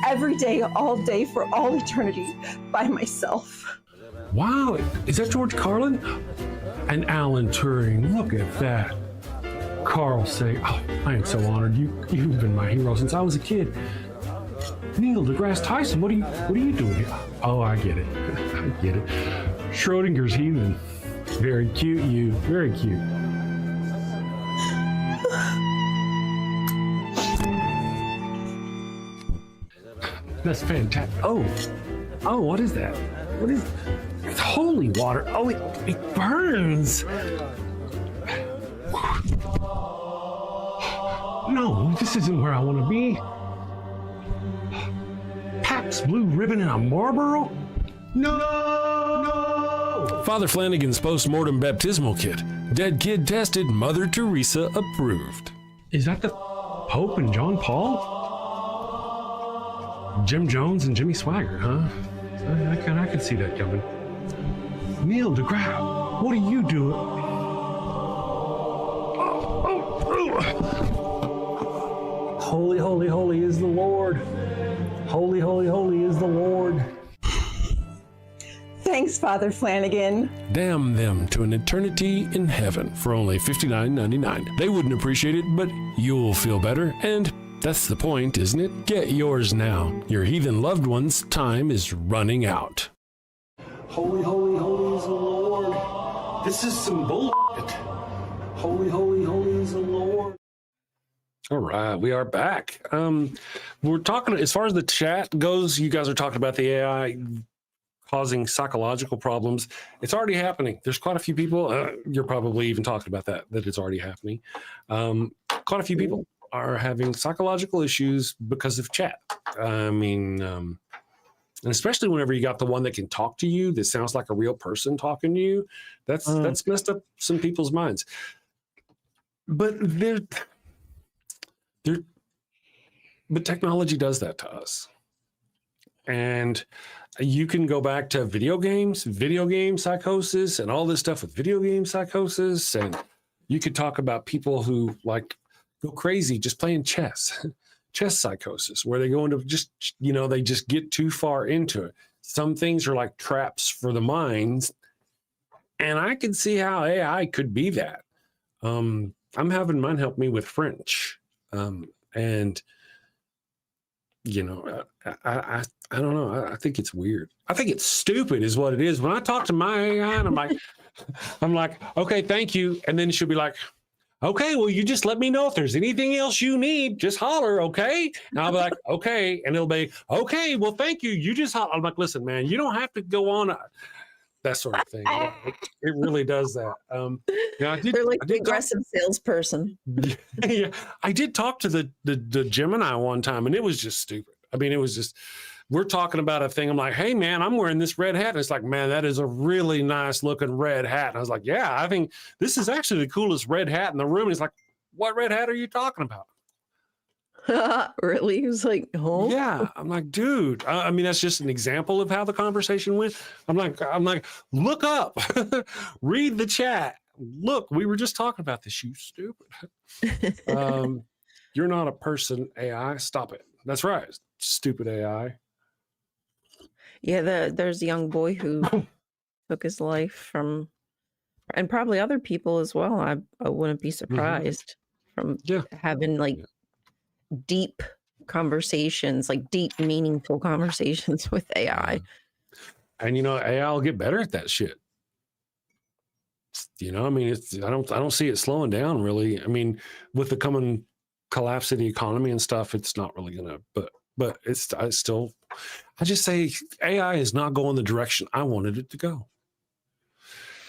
every day, all day, for all eternity, by myself. Wow, is that George Carlin? And Alan Turing, look at that. Carl say, oh, I am so honored. You've been my hero since I was a kid. Neil deGrasse Tyson, what are you doing here? Oh, I get it. I get it. Schrodinger's heathen. Very cute, you. Very cute. That's fantastic. Oh, what is that? What is? It's holy water. Oh, it burns. No, this isn't where I want to be. Pabst Blue Ribbon and a Marlboro? No! Father Flanagan's post-mortem baptismal kit. Dead kid tested, Mother Teresa approved. Is that the Pope and John Paul? Jim Jones and Jimmy Swaggart, huh? I can see that coming. Neil deGrasse, what are you doing? Holy, holy, holy is the Lord. Holy, holy, holy is the Lord. Thanks, Father Flanagan. Damn them to an eternity in heaven for only $59.99. They wouldn't appreciate it, but you'll feel better, and that's the point, isn't it? Get yours now. Your heathen loved one's time is running out. Holy, holy, holy is the Lord. This is some bullshit. Holy, holy, holy is the Lord. All right, we are back. We're talking, as far as the chat goes, you guys are talking about the AI causing psychological problems. It's already happening. There's quite a few people, you're probably even talking about that it's already happening. Quite a few people are having psychological issues because of chat. I mean, and especially whenever you got the one that can talk to you, that sounds like a real person talking to you, that's messed up some people's minds. But but technology does that to us. And you can go back to video game psychosis, and all this stuff with video game psychosis. And you could talk about people who like go crazy just playing chess psychosis, where they go into just, they just get too far into it. Some things are like traps for the minds. And I can see how AI could be that. I'm having mine help me with French. And I don't know. I think it's weird. I think it's stupid is what it is. When I talk to my AI and I'm like, okay, thank you. And then she'll be like, okay, well, you just let me know if there's anything else you need, just holler. Okay. And I'll be like, okay. And it'll be, okay, well, thank you. You just holler. I'm like, listen, man, you don't have to go on that sort of thing. It really does that. They're like the aggressive salesperson. Yeah, I did talk to the Gemini one time, and it was just stupid. I mean, it was just, we're talking about a thing. I'm like, hey, man, I'm wearing this red hat. And it's like, man, that is a really nice looking red hat. And I was like, yeah, I think this is actually the coolest red hat in the room. And he's like, what red hat are you talking about? Really? He was like, oh, yeah. I'm like, dude. I mean, that's just an example of how the conversation went. I'm like, look up, read the chat. Look, we were just talking about this. You stupid. You're not a person, AI. Stop it. That's right. Stupid AI. Yeah, there's a young boy who took his life from, and probably other people as well. I wouldn't be surprised from having like deep conversations, like deep, meaningful conversations with AI. And AI will get better at that shit. I mean, I don't see it slowing down really. I mean, with the coming collapse of the economy and stuff, it's not really gonna. But I just say AI is not going the direction I wanted it to go.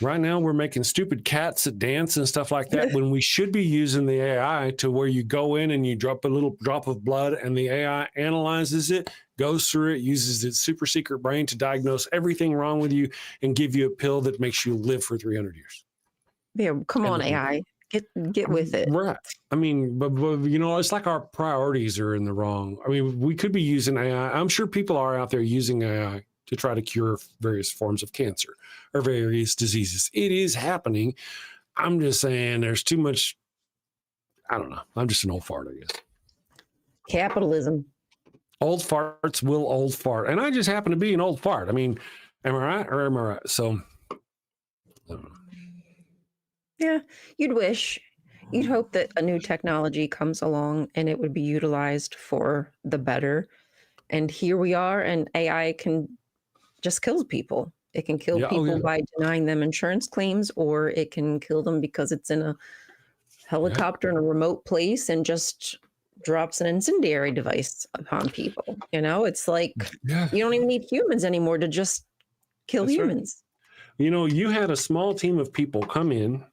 Right now, we're making stupid cats that dance and stuff like that when we should be using the AI to where you go in and you drop a little drop of blood and the AI analyzes it, goes through it, uses its super secret brain to diagnose everything wrong with you and give you a pill that makes you live for 300 years. Yeah, come on, AI. Get with it. Right. I mean, but it's like our priorities are in the wrong. I mean, we could be using AI. I'm sure people are out there using AI to try to cure various forms of cancer or various diseases. It is happening. I'm just saying there's too much. I don't know. I'm just an old fart, I guess. Capitalism. Old farts will old fart. And I just happen to be an old fart. I mean, am I right or am I right? So, I don't know. Yeah, you'd wish. You'd hope that a new technology comes along and it would be utilized for the better. And here we are, and AI can just kill people. It can kill people by denying them insurance claims, or it can kill them because it's in a helicopter in a remote place and just drops an incendiary device upon people. It's like you don't even need humans anymore to just kill humans. Right. You had a small team of people come in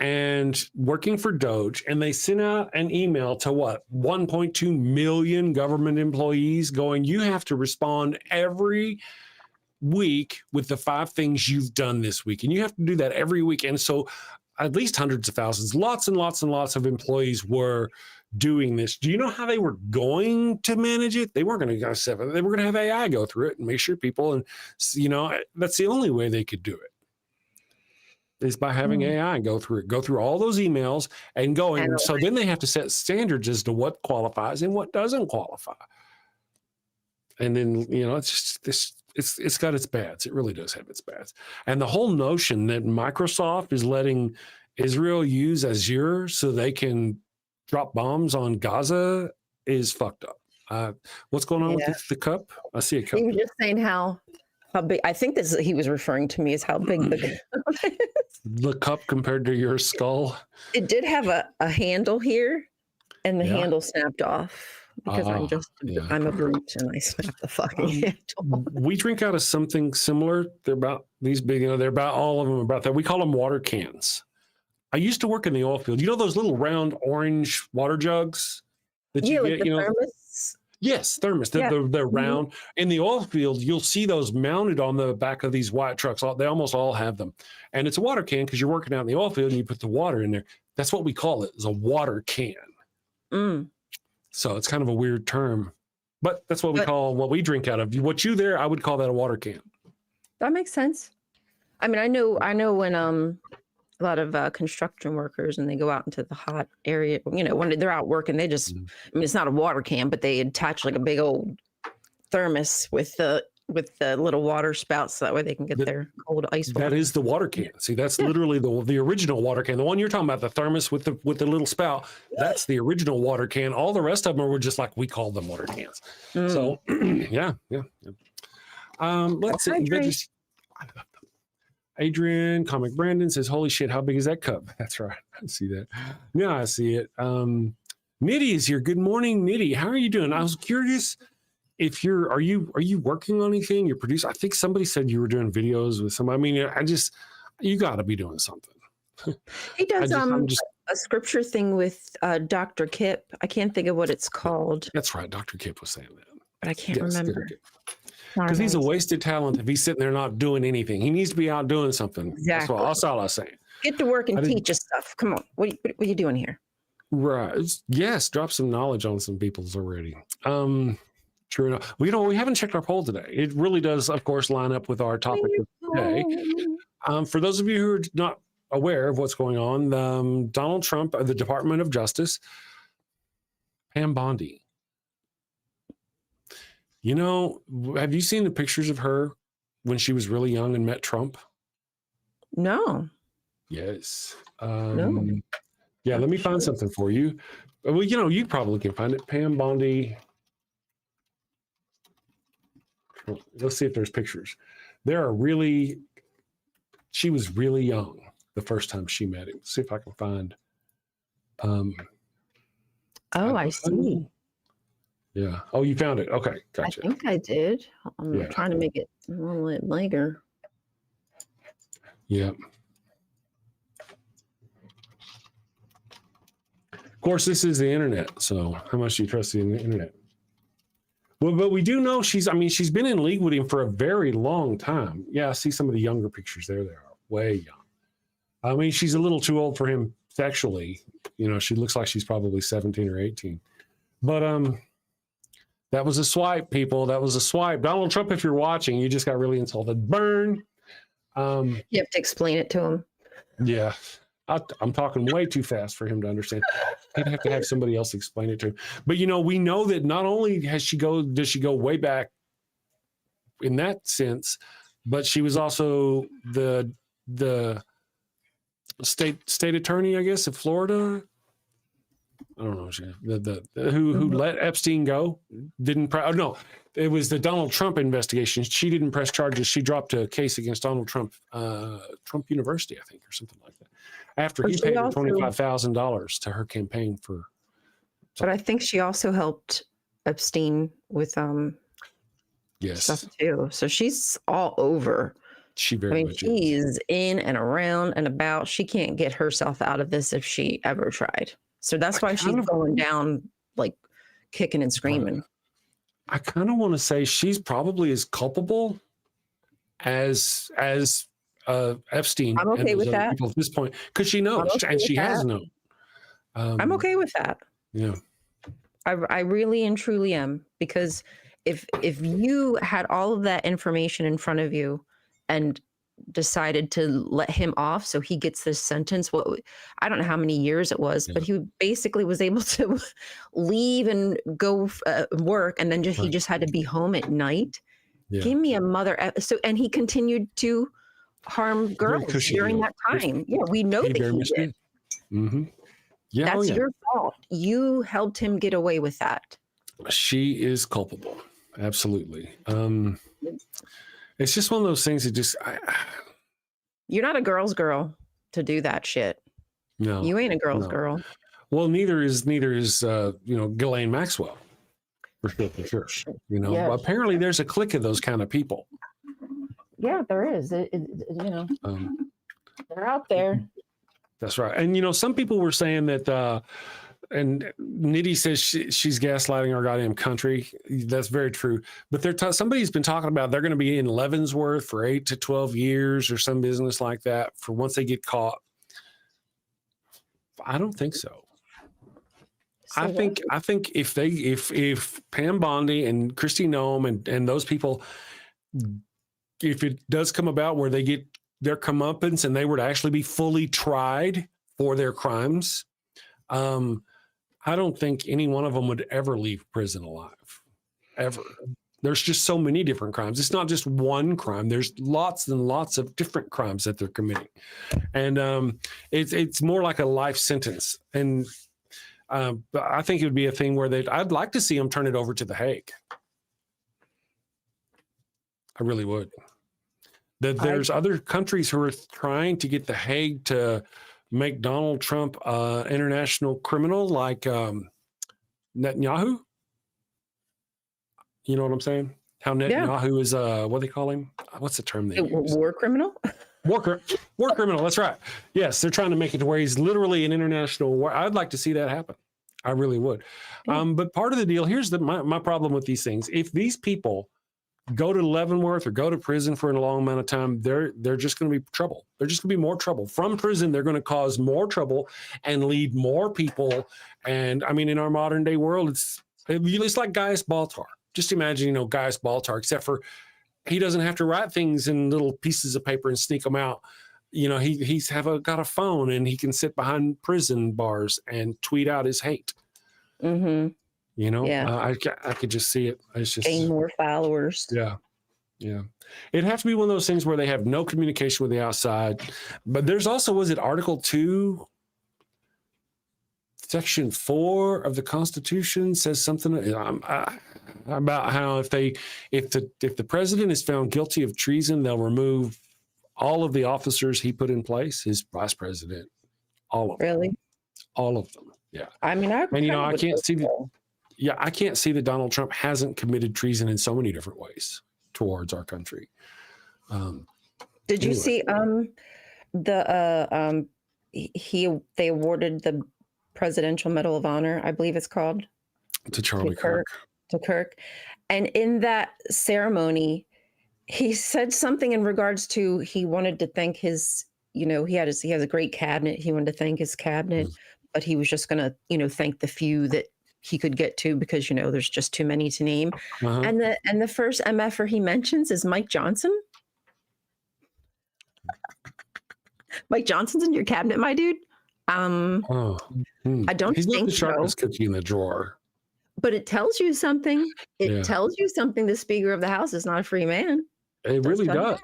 and working for Doge, and they sent out an email to 1.2 million government employees going, you have to respond every week with the 5 things you've done this week. And you have to do that every week. And so at least hundreds of thousands, lots and lots and lots of employees were doing this. Do you know how they were going to manage it? They weren't going to go 7. They were going to have AI go through it and make sure people, and that's the only way they could do it, is by having AI go through all those emails and going. So then they have to set standards as to what qualifies and what doesn't qualify. And then, it's just this, it's got its bads. It really does have its bads. And the whole notion that Microsoft is letting Israel use Azure so they can drop bombs on Gaza is fucked up. What's going on with the cup? I see a cup. He was just saying how big, I think he was referring to me as how big the cup is. The cup compared to your skull. It did have a handle here, and the handle snapped off. Because I'm a brute and I snap the fucking handle. We drink out of something similar. They're about these big, they're about all of them about that. We call them water cans. I used to work in the oil field. You know those little round orange water jugs that you get, like the thermos? Yes, thermos. They're round. In the oil field, you'll see those mounted on the back of these white trucks. They almost all have them. And it's a water can because you're working out in the oil field and you put the water in there. That's what we call it, is a water can. So it's kind of a weird term, but that's what we call what we drink out of. What you there, I would call that a water can. That makes sense. I mean, I know when a lot of construction workers and they go out into the hot area, when they're out working, they just, I mean, it's not a water can, but they attach like a big old thermos with the little water spouts, so that way they can get their cold ice water. That is the water can. See, that's literally the original water can. The one you're talking about, the thermos with the little spout, that's the original water can. All the rest of them were just like we call them water cans. So yeah. Let's see. Adrian, Comic Brandon says, "Holy shit, how big is that cup?" That's right. I see that. Yeah, I see it. Nitty is here. Good morning, Nitty. How are you doing? I was curious. If are you working on anything? You're producing. I think somebody said you were doing videos with somebody. I mean, you got to be doing something. He does a scripture thing with Dr. Kip. I can't think of what it's called. That's right. Dr. Kip was saying that. But I can't remember. Because he's a wasted talent if he's sitting there not doing anything. He needs to be out doing something. Exactly. That's all I was saying. Get to work and teach us stuff. Come on. What are you doing here? Right. Yes. Drop some knowledge on some people's already. True enough. We haven't checked our poll today. It really does, of course, line up with our topic of today. For those of you who are not aware of what's going on, Donald Trump, the Department of Justice, Pam Bondi. Have you seen the pictures of her when she was really young and met Trump? No. Yes. No. Yeah, let me find something for you. Well, you probably can find it. Pam Bondi. Let's see if there's pictures. She was really young the first time she met him. Let's see if I can find. I see. Yeah. Oh, you found it. Okay. Gotcha. I think I did. I'm trying to make it a little bit bigger. Yeah. Of course, this is the internet. So how much do you trust the internet? Well, but we do know she's been in league with him for a very long time. Yeah, I see some of the younger pictures there. They are way young. I mean, she's a little too old for him sexually. She looks like she's probably 17 or 18. But that was a swipe, people. That was a swipe. Donald Trump, if you're watching, you just got really insulted. Burn. You have to explain it to him. Yeah. I'm talking way too fast for him to understand. He'd have to have somebody else explain it to him. But we know that not only does she go way back in that sense, but she was also the state attorney, I guess, of Florida. I don't know. Who let Epstein go? No, it was the Donald Trump investigation. She didn't press charges. She dropped a case against Donald Trump, Trump University, I think, or something like that. After he paid her $25,000 to her campaign for. But I think she also helped Epstein with stuff too. So she's all over. She very much is. She's in and around and about. She can't get herself out of this if she ever tried. So that's why she's going down like kicking and screaming. I kind of want to say she's probably as culpable as Epstein. I'm okay with that at this point, because she knows and she has known. I'm okay with that. Yeah. I really and truly am, because if you had all of that information in front of you and decided to let him off so he gets this sentence, well, I don't know how many years it was, but he basically was able to leave and go work, and then he just had to be home at night. Yeah. Give me a mother. And he continued to harm girls during that time. Yeah, we know that he did. Mm-hmm. Yeah, that's your fault. You helped him get away with that. She is culpable. Absolutely. It's just one of those things that just... You're not a girl's girl to do that shit. No. You ain't a girl's girl. Well, neither is Ghislaine Maxwell. For sure. You know, Yeah. Apparently there's a clique of those kind of people. Yeah, there is. They're out there. That's right. And, some people were saying that, and Nitty says she's gaslighting our goddamn country. That's very true. But somebody's been talking about they're going to be in Leavenworth for 8 to 12 years or some business like that for once they get caught. I don't think so. I think if Pam Bondi and Christy Noem and those people, if it does come about where they get their comeuppance and they were to actually be fully tried for their crimes, I don't think any one of them would ever leave prison alive, ever. There's just so many different crimes. It's not just one crime. There's lots and lots of different crimes that they're committing. And it's more like a life sentence. And I think it would be a thing where I'd like to see them turn it over to The Hague. I really would. There's other countries who are trying to get The Hague to make Donald Trump international criminal, like Netanyahu. You know what I'm saying? How Netanyahu is what do they call him? What's the term they use? War criminal? War criminal. That's right. Yes, they're trying to make it to where he's literally an international war. I'd like to see that happen. I really would. But part of the deal, here's my problem with these things. If these people go to Leavenworth or go to prison for a long amount of time, they're just going to be trouble. They're just going to be more trouble. From prison, they're going to cause more trouble and lead more people. And I mean, in our modern day world, it's like Gaius Baltar. Just imagine, Gaius Baltar, except for he doesn't have to write things in little pieces of paper and sneak them out. He's got a phone and he can sit behind prison bars and tweet out his hate. Mm-hmm. I could just see it. It's just gain more followers. Yeah. It'd have to be one of those things where they have no communication with the outside. But there's also, was it Article 2, Section 4 of the Constitution says something about how if the president is found guilty of treason, they'll remove all of the officers he put in place, his vice president, all of them. Really? All of them. Yeah. I mean, I can't see I can't see that Donald Trump hasn't committed treason in so many different ways towards our country. Did you see they awarded the Presidential Medal of Honor, I believe it's called, to Charlie Kirk. To Kirk. And in that ceremony, he said something in regards to he wanted to thank his, he has a great cabinet. He wanted to thank his cabinet, but he was just going to, thank the few that he could get to because, there's just too many to name. Uh-huh. And the first MFer he mentions is Mike Johnson. Mike Johnson's in your cabinet, my dude. I don't He's think not the sharpest cookie in the drawer. But it tells you something. It tells you something. The Speaker of the House is not a free man. It really does.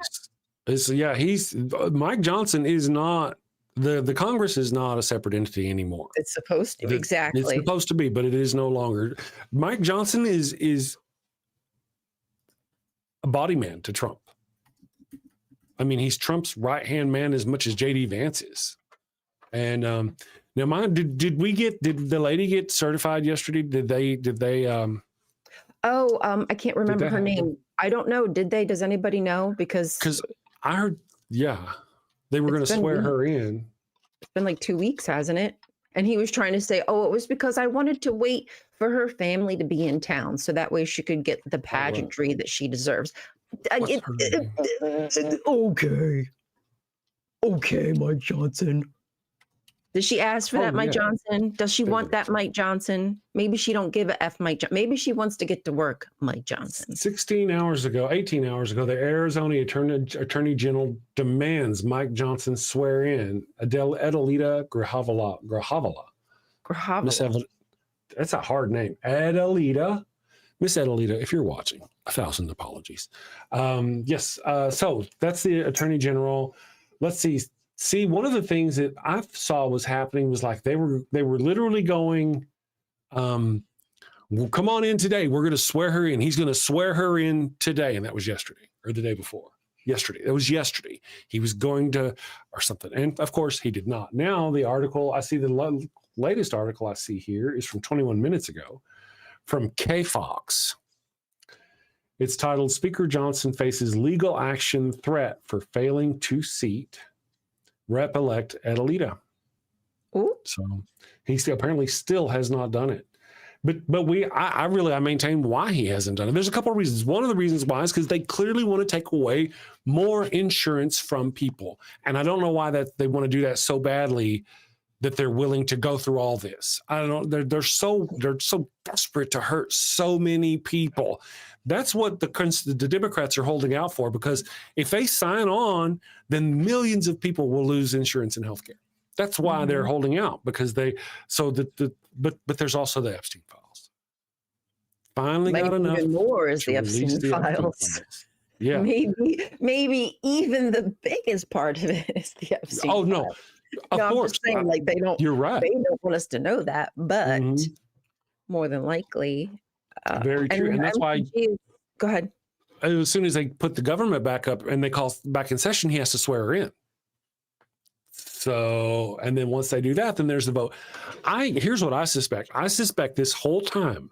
Mike Johnson is not, the Congress is not a separate entity anymore. It's supposed to be, exactly. It's supposed to be, but it is no longer. Mike Johnson is a body man to Trump. I mean, he's Trump's right-hand man as much as J.D. Vance is. And now, did the lady get certified yesterday? Did they? I can't remember her name. I don't know. Did they? Does anybody know? Because I heard, they were going to swear her in. It's been like 2 weeks, hasn't it? And he was trying to say, it was because I wanted to wait for her family to be in town so that way she could get the pageantry that she deserves. Okay, Mike Johnson. Did she ask for that, Mike Johnson? Does she want that, Mike Johnson? Maybe she don't give a F, Mike Johnson. Maybe she wants to get to work, Mike Johnson. 18 hours ago, the Arizona Attorney General demands Mike Johnson swear in Adelita Grahavala. That's a hard name. Adelita. Miss Adelita, if you're watching, 1,000 apologies. Yes, so that's the Attorney General. Let's see. One of the things that I saw was happening was like they were literally going, well, come on in today. We're going to swear her in. He's going to swear her in today. And that was yesterday or the day before. Yesterday. It was yesterday. He was going to, or something. And of course, he did not. Now, the article, I see the latest article I see here is from 21 minutes ago from KFox. It's titled, Speaker Johnson Faces Legal Action Threat for Failing to Seat Rep-elect Adelita. Ooh. So he apparently still has not done it. But I maintain why he hasn't done it. There's a couple of reasons. One of the reasons why is because they clearly want to take away more insurance from people. And I don't know why that they want to do that so badly that they're willing to go through all this. I don't know. They're so desperate to hurt so many people. That's what the Democrats are holding out for, because if they sign on, then millions of people will lose insurance and healthcare. That's why they're holding out, because but there's also the Epstein files. Finally got enough. Even more is the Epstein files. Yeah. Maybe even the biggest part of it is the Epstein. Oh no. Of course. I'm just saying, like, they don't. You're right. They don't want us to know that, but more than likely. Very true, and that's why. Go ahead. As soon as they put the government back up and they call back in session, he has to swear her in. So, and then once they do that, then there's the vote. Here's what I suspect. I suspect this whole time,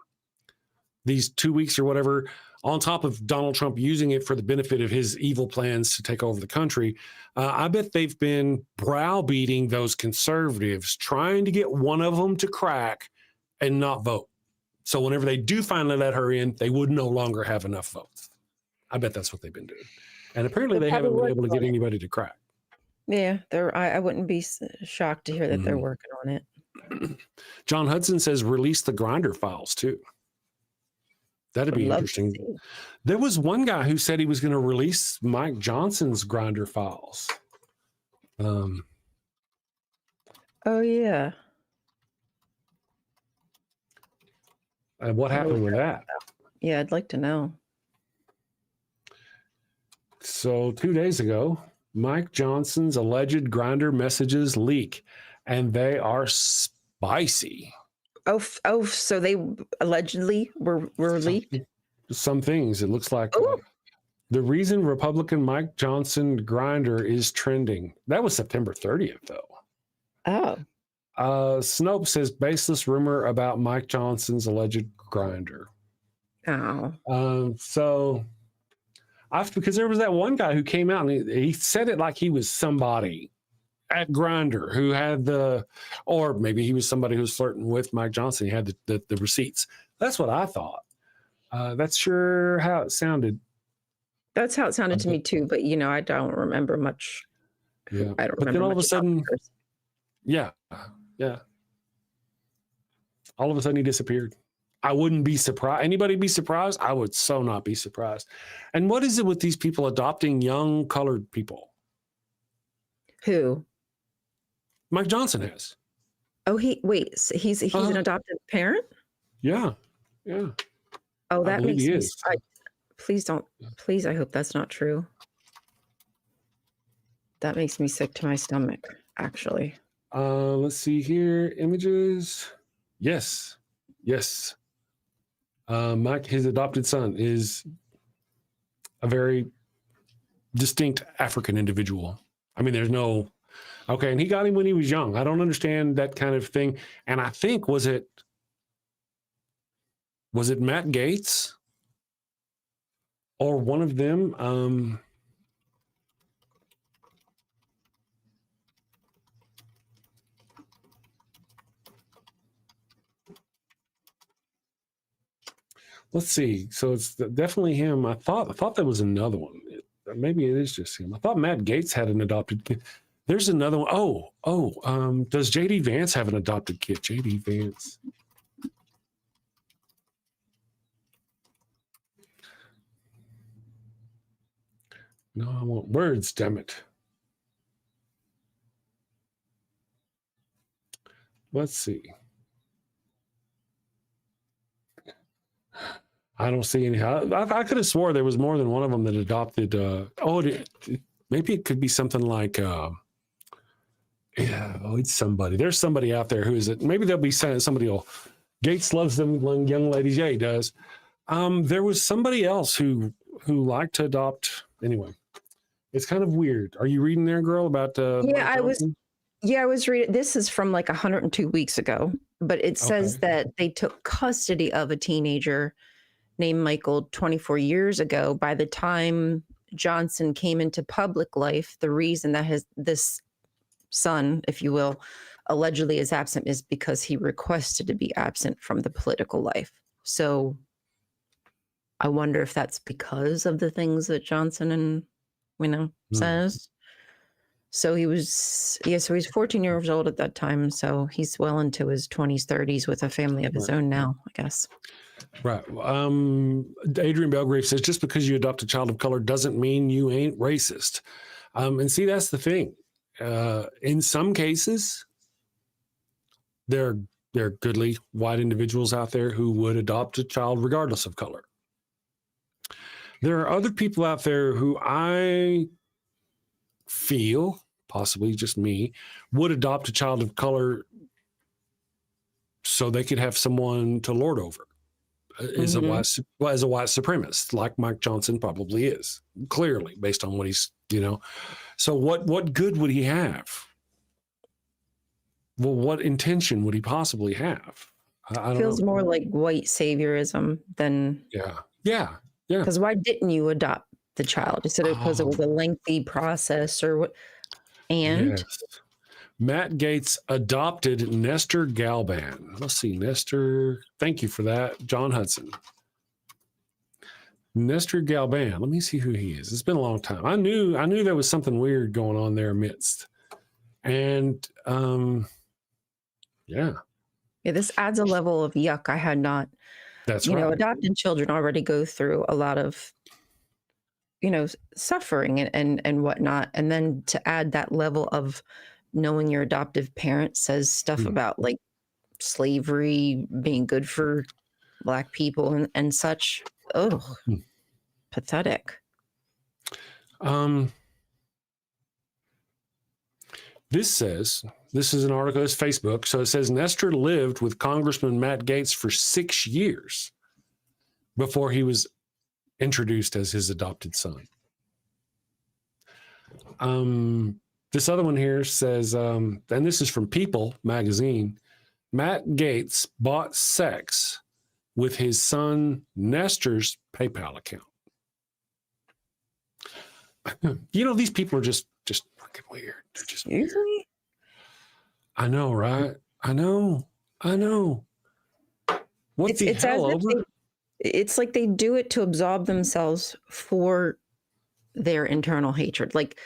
these 2 weeks or whatever, on top of Donald Trump using it for the benefit of his evil plans to take over the country, I bet they've been browbeating those conservatives, trying to get one of them to crack and not vote. So whenever they do finally let her in, they would no longer have enough votes. I bet that's what they've been doing. And apparently they haven't been able to get anybody to crack. Yeah, I wouldn't be shocked to hear that they're working on it. John Hudson says release the Grindr files too. That'd be interesting. There was one guy who said he was going to release Mike Johnson's Grindr files. Oh yeah. What happened with that? Yeah, I'd like to know. So 2 days ago, Mike Johnson's alleged Grindr messages leak, and they are spicy. Oh, so they allegedly were leaked? Some things. It looks like the reason Republican Mike Johnson Grindr is trending. That was September 30th, though. Oh. Snopes says baseless rumor about Mike Johnson's alleged Grindr. Oh. So because there was that one guy who came out and he said it like he was somebody at Grindr who had or maybe he was somebody who was flirting with Mike Johnson. He had the receipts. That's what I thought. That's sure how it sounded. That's how it sounded to me too, but I don't remember much. Yeah. I don't remember. But then all much of a sudden, yeah. All of a sudden he disappeared. I wouldn't be surprised. Anybody be surprised? I would so not be surprised. And what is it with these people adopting young colored people? Who? Mike Johnson has. Oh, he's an adopted parent? Yeah. Oh, that makes me. Please, I hope that's not true. That makes me sick to my stomach, actually. Let's see here. Images. Yes. Mike, his adopted son, is a very distinct African individual. I mean, there's no... Okay, and he got him when he was young. I don't understand that kind of thing. And I think, was it Matt Gaetz? Or one of them? Let's see. So it's definitely him. I thought there was another one. Maybe it is just him. I thought Matt Gaetz had an adopted kid. There's another one. Does JD Vance have an adopted kid? JD Vance. No, I want words, damn it. Let's see. I don't see any. I could have swore there was more than one of them that adopted. Maybe it could be something like. It's somebody. There's somebody out there who is it. Maybe they'll be saying somebody will. Gates loves them young ladies. Yeah, he does. There was somebody else who liked to adopt. Anyway, it's kind of weird. Are you reading there, girl? About I was reading. This is from like 102 weeks ago, but it says that they took custody of a teenager named Michael 24 years ago. By the time Johnson came into public life, the reason that this son, if you will, allegedly is absent is because he requested to be absent from the political life. So I wonder if that's because of the things that Johnson and says. So he's 14 years old at that time. So he's well into his 20s, 30s with a family of his own now, I guess. Right. Adrian Belgrave says, just because you adopt a child of color doesn't mean you ain't racist. And see, that's the thing. In some cases, there are goodly white individuals out there who would adopt a child regardless of color. There are other people out there who I feel, possibly just me, would adopt a child of color so they could have someone to lord over. As a white supremacist, like Mike Johnson probably is, clearly, based on what he's, So what good would he have? Well, what intention would he possibly have? I don't Feels know. more like white saviorism than... Yeah. Because why didn't you adopt the child? You said it because it was a lengthy process or what? And... Yes. Matt Gaetz adopted Nestor Galban. Let's see, Nestor. Thank you for that, John Hudson. Nestor Galban. Let me see who he is. It's been a long time. I knew there was something weird going on there amidst. And this adds a level of yuck I had not. That's right. Adopted children already go through a lot of, suffering and whatnot. And then to add that level of knowing your adoptive parent says stuff about like slavery being good for Black people and such. Oh, pathetic. This is an article, it's Facebook. So it says Nestor lived with Congressman Matt Gaetz for 6 years before he was introduced as his adopted son. This other one here says, and this is from People magazine, Matt Gaetz bought sex with his son Nestor's PayPal account. These people are just fucking weird. They're just weird. I know, right? I know. What's the hell over? It's like they do it to absolve themselves for their internal hatred. Like,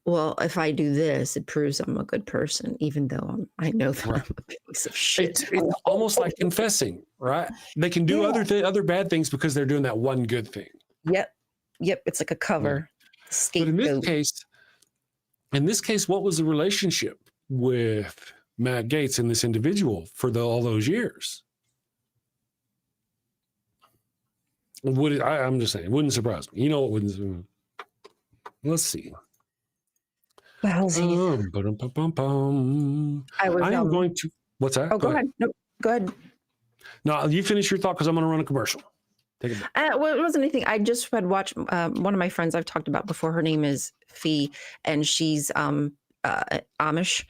well, if I do this, it proves I'm a good person, even though I know that I'm a piece of shit. It's almost like confessing, right? They can do other bad things because they're doing that one good thing. Yep. It's like a cover. Scapegoat. But in this case, what was the relationship with Matt Gaetz and this individual for all those years? I'm just saying, it wouldn't surprise me. It wouldn't. Let's see. Wowsy. I am going to. What's that? Oh, go ahead. No, go ahead. No, you finish your thought because I'm going to run a commercial. Take it back. Well, it wasn't anything. I just had watched one of my friends I've talked about before. Her name is Fee, and she's Amish,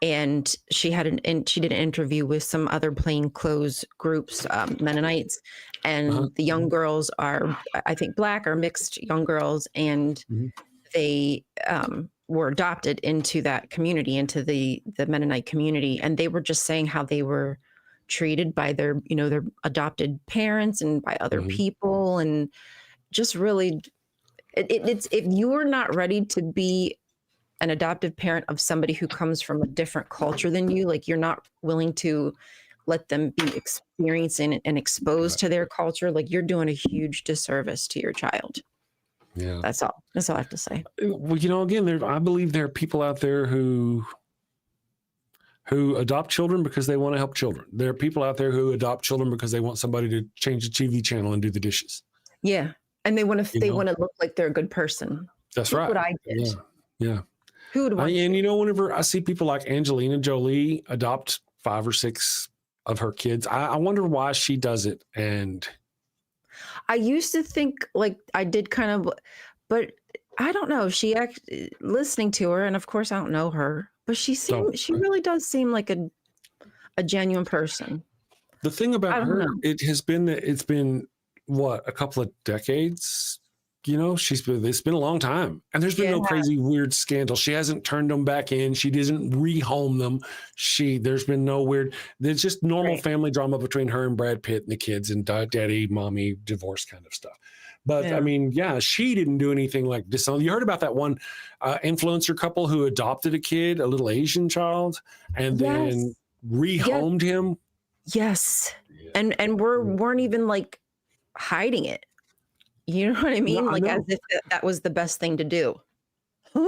and she did an interview with some other plainclothes groups, Mennonites, and the young girls are, I think, Black or mixed young girls, and they were adopted into that community, into the Mennonite community, and they were just saying how they were treated by their adopted parents and by other people, and just really, it's if you are not ready to be an adoptive parent of somebody who comes from a different culture than you, like you're not willing to let them be experiencing and exposed to their culture, like you're doing a huge disservice to your child. Yeah. That's all I have to say. Well, you know, again, I believe there are people out there who adopt children because they want to help children. There are people out there who adopt children because they want somebody to change the TV channel and do the dishes. Yeah. And they want to look like they're a good person. That's Look right. what I did. Yeah. Who would want and you know, whenever I see people like Angelina Jolie adopt 5 or 6 of her kids, I wonder why she does it. And I used to think like I did kind of, but I don't know. Listening to her, and of course I don't know her, but she really does seem like a genuine person. The thing about her, know. it's been what, a couple of decades. You know, it's been a long time, and there's been no crazy weird scandal. She hasn't turned them back in. She doesn't rehome them. There's been no weird. There's just normal family drama between her and Brad Pitt and the kids, and daddy, mommy, divorce kind of stuff. But I mean, she didn't do anything like this. You heard about that one influencer couple who adopted a kid, a little Asian child, and then rehomed him. Yes, and weren't even like hiding it. You know what I mean? Like as if that was the best thing to do.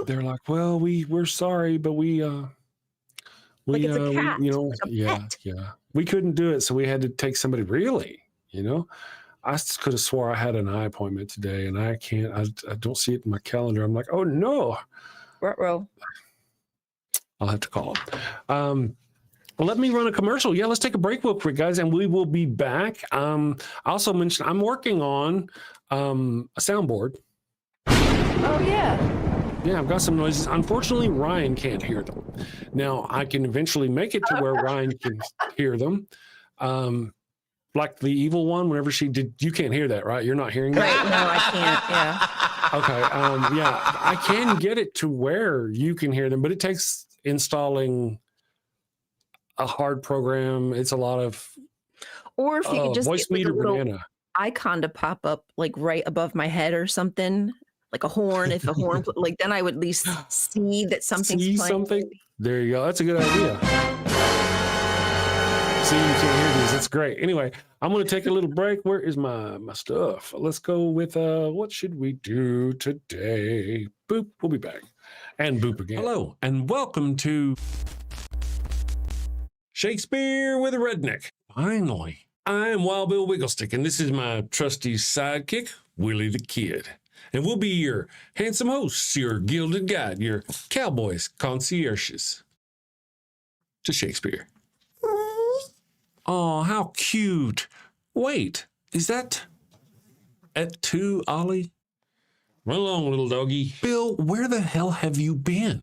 They're like, well, we're sorry, but we it's a cat. we couldn't do it, so we had to take somebody. Really, you know, I could have swore I had an eye appointment today, and I can't. I don't see it in my calendar. I'm like, oh no. Ruh-roh. I'll have to call him. Well, let me run a commercial. Yeah, let's take a break real quick, guys, and we will be back. I also mentioned I'm working on a soundboard. Oh, yeah. Yeah, I've got some noises. Unfortunately, Ryan can't hear them. Now, I can eventually make it to where Ryan can hear them. Like the evil one, whenever she did, you can't hear that, right? You're not hearing that? Right, no, I can't, yeah. Okay, I can get it to where you can hear them, but it takes installing a hard program. It's a lot of or if you could just voice get like meter a little banana icon to pop up like right above my head or something, like a horn. If a horn, like then I would at least see that something's playing. Something. There you go. That's a good idea. See, you can't hear these. That's great. Anyway, I'm going to take a little break. Where is my stuff? Let's go with what should we do today? Boop. We'll be back. And boop again. Hello, and welcome to Shakespeare with a Redneck. Finally, I'm Wild Bill Wigglestick, and this is my trusty sidekick, Willie the Kid. And we'll be your handsome hosts, your gilded guide, your cowboys, concierges to Shakespeare. Oh, how cute. Wait, is that at 2, Ollie? Run along, little doggy. Bill, where the hell have you been?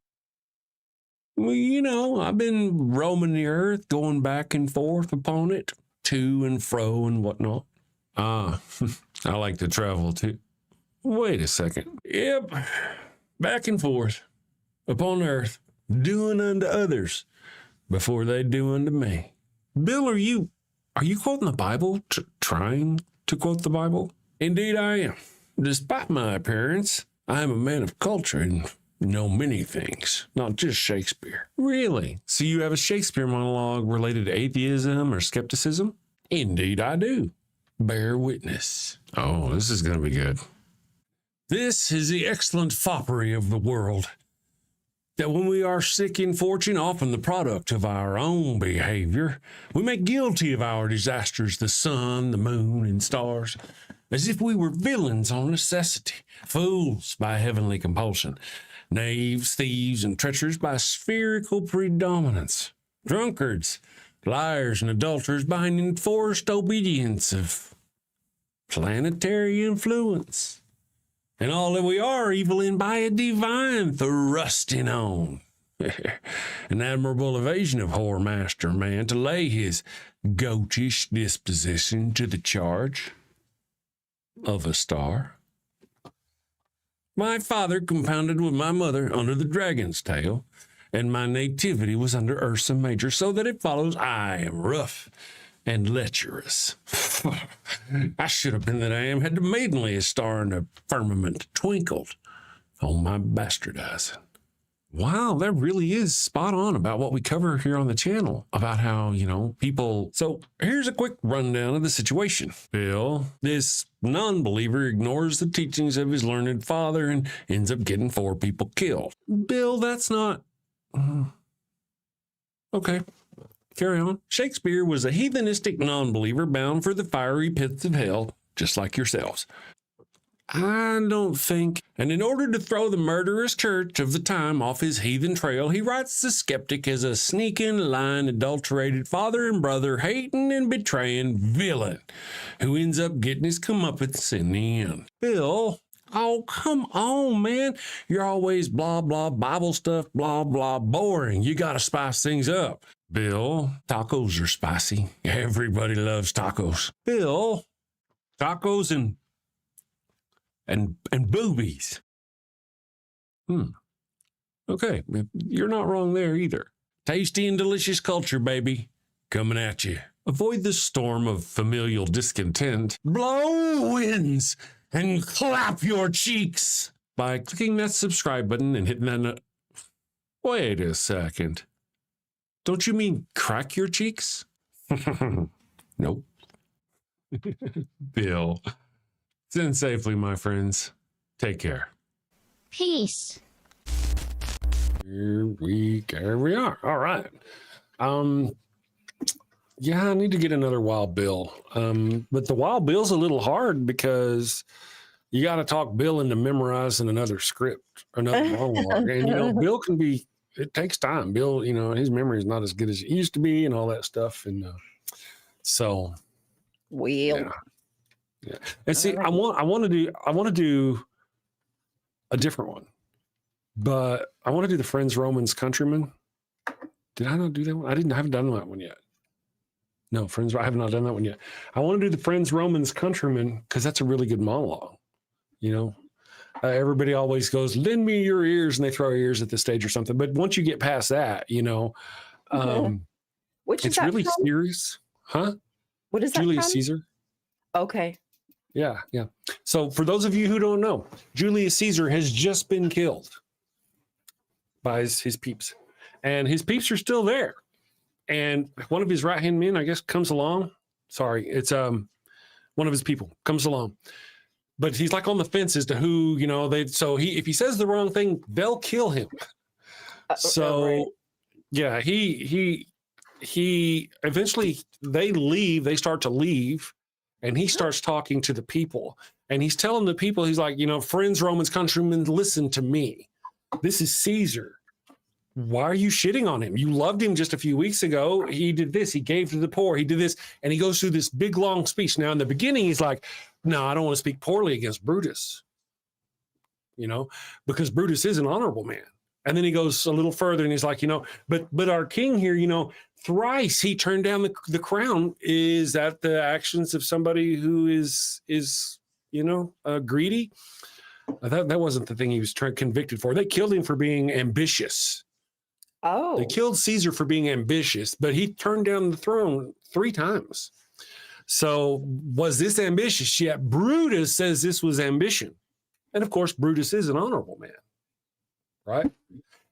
Well, you know, I've been roaming the earth, going back and forth upon it, to and fro and whatnot. I like to travel too. Wait a second. Yep, back and forth upon earth, doing unto others before they do unto me. Bill, are you quoting the Bible? Trying to quote the Bible? Indeed I am. Despite my appearance, I am a man of culture and know many things, not just Shakespeare. Really? So you have a Shakespeare monologue related to atheism or skepticism? Indeed I do. Bear witness. Oh, this is going to be good. This is the excellent foppery of the world, that when we are sick in fortune, often the product of our own behavior, we make guilty of our disasters the sun, the moon, and stars, as if we were villains on necessity, fools by heavenly compulsion, knaves, thieves, and treacherous by spherical predominance, drunkards, liars, and adulterers by an enforced obedience of planetary influence. And all that we are evil in by a divine thrusting on. An admirable evasion of whoremaster man to lay his goatish disposition to the charge of a star. My father compounded with my mother under the dragon's tail, and my nativity was under Ursa Major, so that it follows I am rough and lecherous. I should have been that I am had the maidenliest star in the firmament twinkled on my bastardizing. Wow, that really is spot on about what we cover here on the channel about how, people. So here's a quick rundown of the situation. Bill, this non-believer, ignores the teachings of his learned father and ends up getting 4 people killed. Bill, that's not... Okay, carry on. Shakespeare was a heathenistic non-believer bound for the fiery pits of hell, just like yourselves. I don't think. And in order to throw the murderous church of the time off his heathen trail, he writes the skeptic as a sneaking, lying, adulterated father and brother, hating and betraying villain who ends up getting his comeuppance in the end. Bill, oh, come on, man. You're always blah, blah, Bible stuff, blah, blah, boring. You got to spice things up. Bill, tacos are spicy. Everybody loves tacos. Bill, tacos and boobies. Okay, you're not wrong there either. Tasty and delicious culture, baby, coming at you. Avoid the storm of familial discontent. Blow winds and clap your cheeks by clicking that subscribe button and hitting that. Wait a second. Don't you mean crack your cheeks? Nope. Bill. Send safely, my friends. Take care. Peace. Here we are. All right. Yeah, I need to get another Wild Bill. But the Wild Bill's a little hard because you got to talk Bill into memorizing another script, another monologue. And, Bill can be, it takes time. Bill, his memory is not as good as it used to be and all that stuff. And so. Yeah. And see, I want to do a different one, but I want to do the Friends, Romans, Countrymen. Did I not do that one? I haven't done that one yet. No, Friends, I have not done that one yet. I want to do the Friends, Romans, Countrymen because that's a really good monologue. Everybody always goes, lend me your ears, and they throw ears at the stage or something. But once you get past that, Which it's is really from? serious. Huh? What is that Julius from? Caesar. Okay. Yeah. So for those of you who don't know, Julius Caesar has just been killed by his peeps. And his peeps are still there. And one of his right-hand men, I guess, comes along. Sorry, it's one of his people comes along. But he's like on the fence as to who, if he says the wrong thing, they'll kill him. Right. Yeah, he eventually they start to leave. And he starts talking to the people, and he's telling the people, he's like, friends, Romans, countrymen, listen to me. This is Caesar. Why are you shitting on him? You loved him just a few weeks ago. He did this. He gave to the poor. He did this. And he goes through this big, long speech. Now, in the beginning, he's like, no, I don't want to speak poorly against Brutus, because Brutus is an honorable man. And then he goes a little further and he's like, but our king here, thrice he turned down the crown. Is that the actions of somebody who is greedy? That wasn't the thing he was convicted for. They killed him for being ambitious. Oh. They killed Caesar for being ambitious, but he turned down the throne 3 times. So was this ambitious? Yeah, Brutus says this was ambition. And of course, Brutus is an honorable man, right?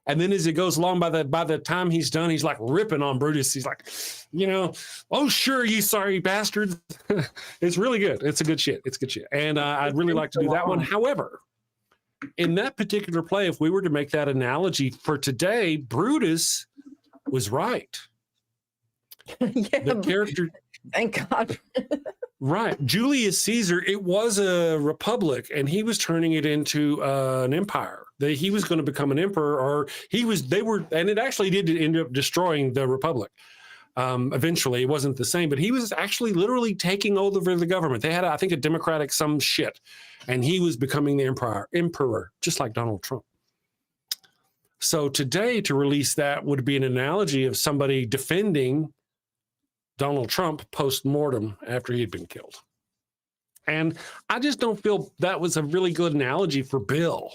And then as it goes along, by the time he's done, he's like ripping on Brutus. He's like, oh, sure, you sorry bastards. It's really good. It's a good shit. It's good shit. And I'd really like to do that one. However, in that particular play, if we were to make that analogy for today, Brutus was right. The character. Thank God. Right. Julius Caesar, it was a republic, and he was turning it into an empire. He was going to become an emperor, and it actually did end up destroying the republic. Eventually, it wasn't the same, but he was actually literally taking over the government. They had, I think, a democratic some shit, and he was becoming the emperor, just like Donald Trump. So today, to release that would be an analogy of somebody defending Donald Trump post-mortem after he'd been killed. And I just don't feel that was a really good analogy for Bill.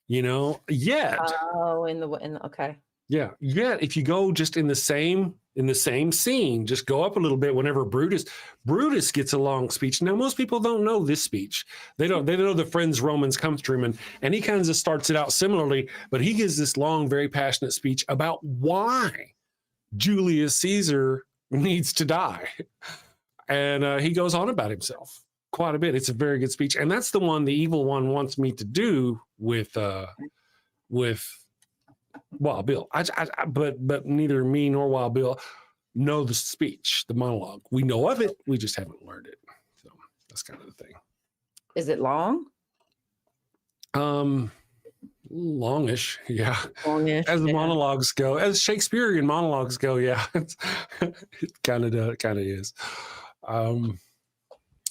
Yet. Oh, in the okay. Yeah. Yet if you go just in the same scene, just go up a little bit whenever Brutus gets a long speech. Now, most people don't know this speech. They know the friends Romans come to him, and he kind of starts it out similarly, but he gives this long, very passionate speech about why Julius Caesar needs to die. And he goes on about himself quite a bit. It's a very good speech. And that's the one the evil one wants me to do with Wild Bill. But neither me nor Wild Bill know the speech, the monologue. We know of it. We just haven't learned it. So that's kind of the thing. Is it long? Longish, yeah. Longish, As the yeah. monologues go, as Shakespearean monologues go, yeah. It kind of is.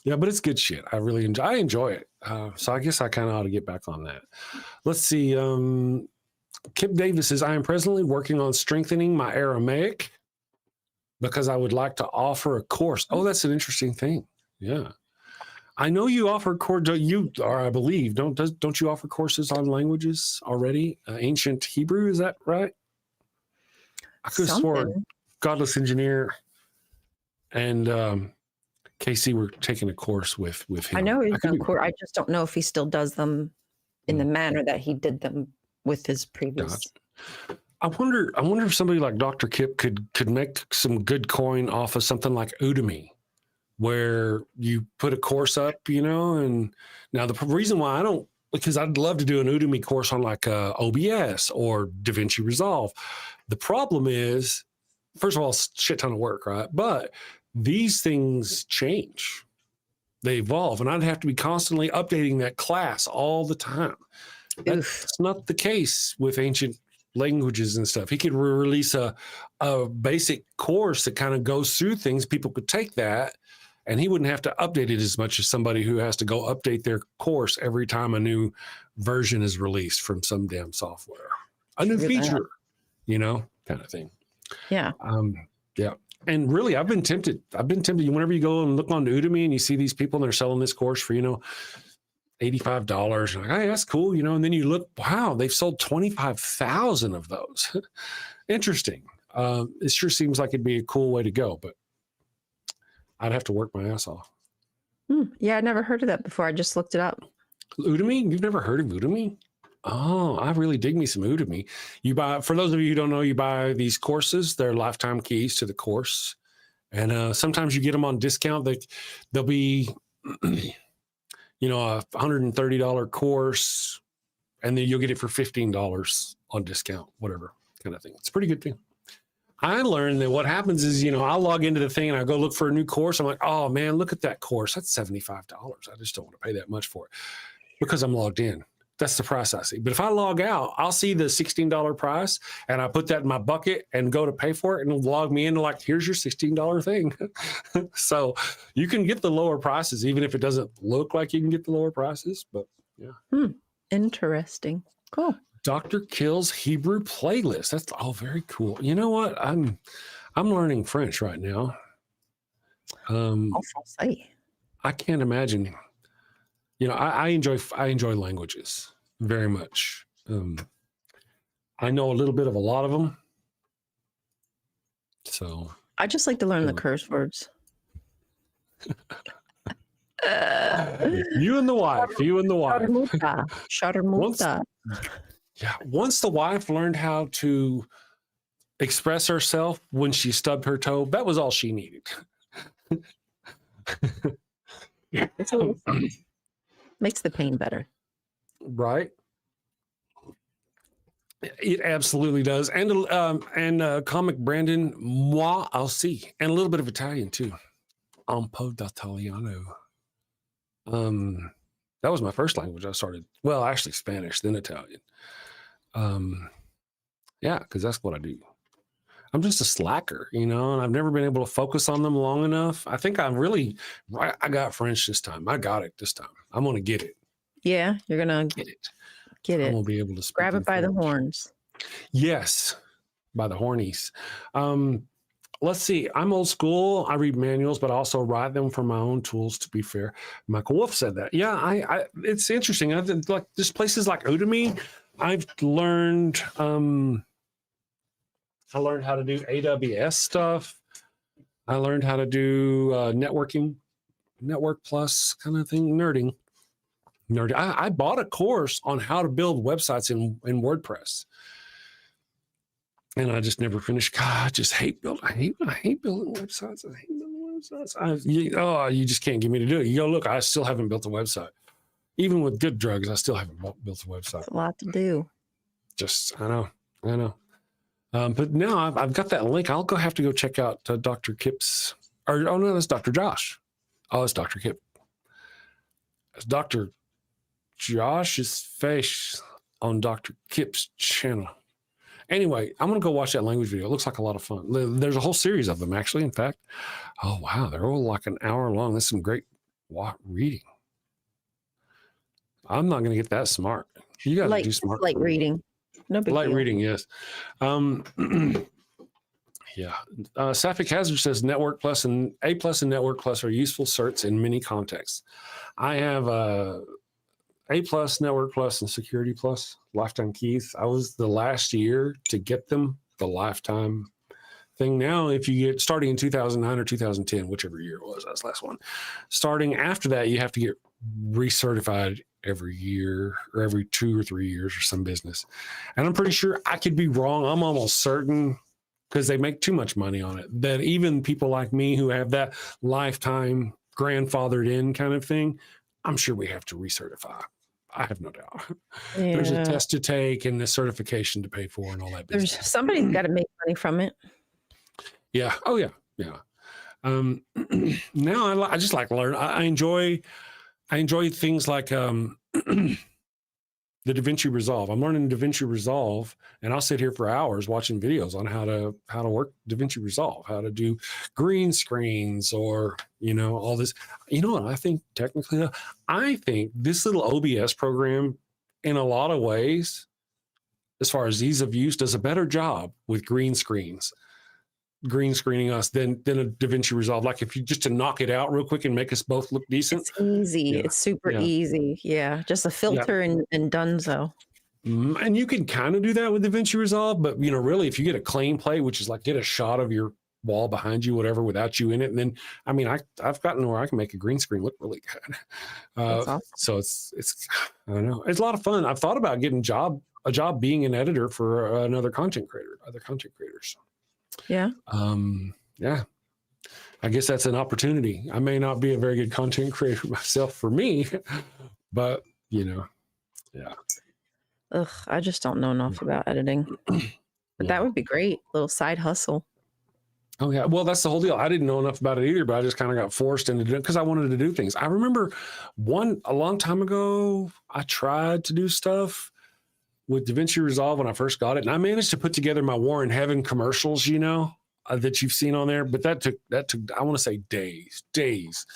Yeah, but it's good shit. I really enjoy it. So I guess I kind of ought to get back on that. Let's see. Kip Davis says, I am presently working on strengthening my Aramaic because I would like to offer a course. Oh, that's an interesting thing. Yeah. I know you offer I believe, don't you offer courses on languages already? Ancient Hebrew, is that right? I could have sworn Godless Engineer and Casey were taking a course with him. I know he's done course. I just don't know if he still does them in the manner that he did them with his previous. Gotcha. I wonder if somebody like Dr. Kip could make some good coin off of something like Udemy, where you put a course up, and now the reason why I don't, because I'd love to do an Udemy course on like OBS or DaVinci Resolve. The problem is, first of all, it's a shit ton of work, right? But these things change. They evolve, and I'd have to be constantly updating that class all the time. That's not the case with ancient languages and stuff. He could release a basic course that kind of goes through things. People could take that, and he wouldn't have to update it as much as somebody who has to go update their course every time a new version is released from some damn software. A new feature, kind of thing. Yeah. Yeah. And really, I've been tempted. Whenever you go and look on Udemy and you see these people and they're selling this course for, $85. Like, hey, that's cool, and then you look, wow, they've sold 25,000 of those. Interesting. It sure seems like it'd be a cool way to go, but I'd have to work my ass off. Yeah, I'd never heard of that before. I just looked it up. Udemy? You've never heard of Udemy? Oh, I really dig me some Udemy. You buy, for those of you who don't know, you buy these courses. They're lifetime keys to the course. And sometimes you get them on discount. They'll be, a $130 course, and then you'll get it for $15 on discount, whatever kind of thing. It's a pretty good thing. I learned that what happens is, I'll log into the thing and I go look for a new course. I'm like, oh man, look at that course. That's $75. I just don't want to pay that much for it because I'm logged in. That's the price I see. But if I log out, I'll see the $16 price and I put that in my bucket and go to pay for it, and it'll log me into like, here's your $16 thing. So you can get the lower prices, even if it doesn't look like you can get the lower prices. But yeah. Interesting. Cool. Dr. Kill's Hebrew playlist. That's all very cool. You know what? I'm learning French right now. I can't imagine. I enjoy languages very much. I know a little bit of a lot of them. So I just like to learn the curse words. You and the wife. Sharmuta. Once the wife learned how to express herself when she stubbed her toe, that was all she needed. Makes the pain better. Right. It absolutely does. And comic Brandon, moi aussi, and a little bit of Italian too. Un po' d'Italiano. That was my first language I started. Well, actually Spanish, then Italian. Because that's what I do. I'm just a slacker, and I've never been able to focus on them long enough. I think I got French this time. I got it this time. I'm going to get it. Yeah, you're going to get it. Get it. I won't be able to speak. Grab it by French. the horns. Yes, by the hornies. Let's see. I'm old school. I read manuals, but I also write them for my own tools, to be fair. Michael Wolff said that. Yeah, I it's interesting. I think like just places like Udemy, I've learned I learned how to do AWS stuff. I learned how to do networking, Network Plus kind of thing, nerding. I bought a course on how to build websites in WordPress. And I just never finished. God, I just hate building. I hate building websites. I hate building websites. You just can't get me to do it. You go, look, I still haven't built a website. Even with good drugs, I still haven't built a website. It's a lot to do. I know. But now I've got that link. I'll have to go check out Dr. Kip's. Oh no, that's Dr. Josh. Oh, it's Dr. Kip. It's Dr. Josh's face on Dr. Kip's channel. Anyway, I'm going to go watch that language video. It looks like a lot of fun. There's a whole series of them, actually. In fact, oh, wow. They're all like an hour long. That's some great reading. I'm not going to get that smart. You got to do smart. Light reading. No big Light deal. reading, yes. Yeah. Sapphic Hazard says Network Plus and A Plus and Network Plus are useful certs in many contexts. I have A Plus, Network Plus, and Security Plus, lifetime keys. I was the last year to get them, the lifetime thing. Now, if you get starting in 2009 or 2010, whichever year it was, that's the last one. Starting after that, you have to get recertified every year or every 2 or 3 years or some business. And I'm pretty sure, I could be wrong. I'm almost certain, because they make too much money on it, that even people like me who have that lifetime grandfathered in kind of thing, I'm sure we have to recertify. I have no doubt. Yeah. There's a test to take and a certification to pay for and all that business. Somebody's got to make money from it. Yeah. Oh yeah. Yeah. Now I just like learn. I enjoy things like the DaVinci Resolve. I'm learning DaVinci Resolve, and I'll sit here for hours watching videos on how to work DaVinci Resolve, how to do green screens, or all this. You know what I think? Technically, I think this little OBS program, in a lot of ways, as far as ease of use, does a better job with green screening us than a DaVinci Resolve. Like if you just to knock it out real quick and make us both look decent. It's easy. Yeah. It's super easy. Yeah. Just a filter and donezo. And you can kind of do that with DaVinci Resolve, but really, if you get a clean plate, which is like get a shot of your wall behind you, whatever, without you in it, and then I've gotten where I can make a green screen look really good. Awesome. So it's I don't know, it's a lot of fun. I've thought about getting a job being an editor for other content creators. Yeah. Yeah. I guess that's an opportunity. I may not be a very good content creator myself for me, but yeah. Ugh, I just don't know enough about editing. But that would be great. Little side hustle. Oh yeah. Well, that's the whole deal. I didn't know enough about it either, but I just kind of got forced into doing it because I wanted to do things. I remember a long time ago, I tried to do stuff with DaVinci Resolve when I first got it, and I managed to put together my War in Heaven commercials, that you've seen on there. But that took I want to say days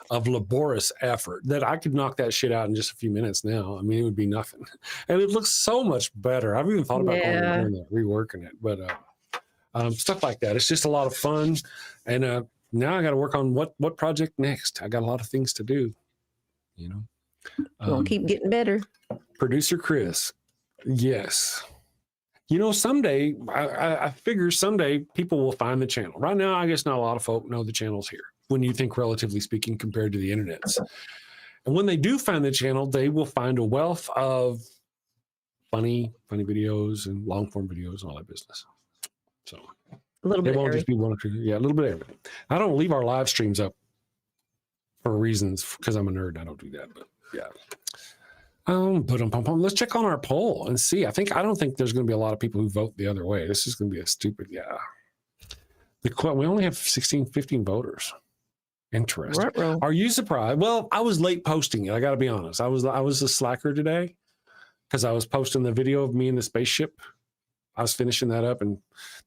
of laborious effort. That I could knock that shit out in just a few minutes now. I mean, it would be nothing, and it looks so much better. I've even thought about going and reworking it, but stuff like that. It's just a lot of fun, and now I got to work on what project next. I got a lot of things to do. We'll keep getting better. Producer Chris. Yes. Someday, I figure someday people will find the channel. Right now, I guess not a lot of folk know the channel's here, when you think relatively speaking compared to the internet's. And when they do find the channel, they will find a wealth of funny videos and long form videos and all that business. So A little bit it of won't just be one or two. Yeah, a little bit of everything. I don't leave our live streams up for reasons, because I'm a nerd. I don't do that, but yeah. Let's check on our poll and see. I don't think there's going to be a lot of people who vote the other way. This is going to be a stupid, we only have 15 voters. Interesting. Ruh-roh. Are you surprised? Well, I was late posting it. I got to be honest. I was a slacker today because I was posting the video of me in the spaceship. I was finishing that up, and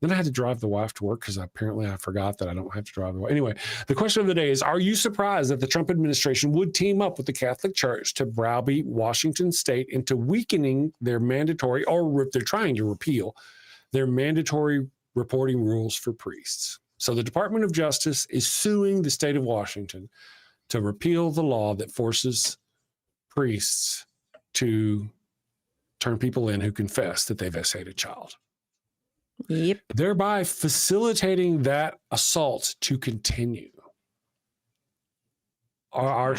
then I had to drive the wife to work because apparently I forgot that I don't have to drive the wife. Anyway, the question of the day is, are you surprised that the Trump administration would team up with the Catholic Church to browbeat Washington State into weakening their mandatory, or they're trying to repeal their mandatory reporting rules for priests? So the Department of Justice is suing the state of Washington to repeal the law that forces priests to turn people in who confess that they've essayed a child. Yep. thereby facilitating that assault to continue. Our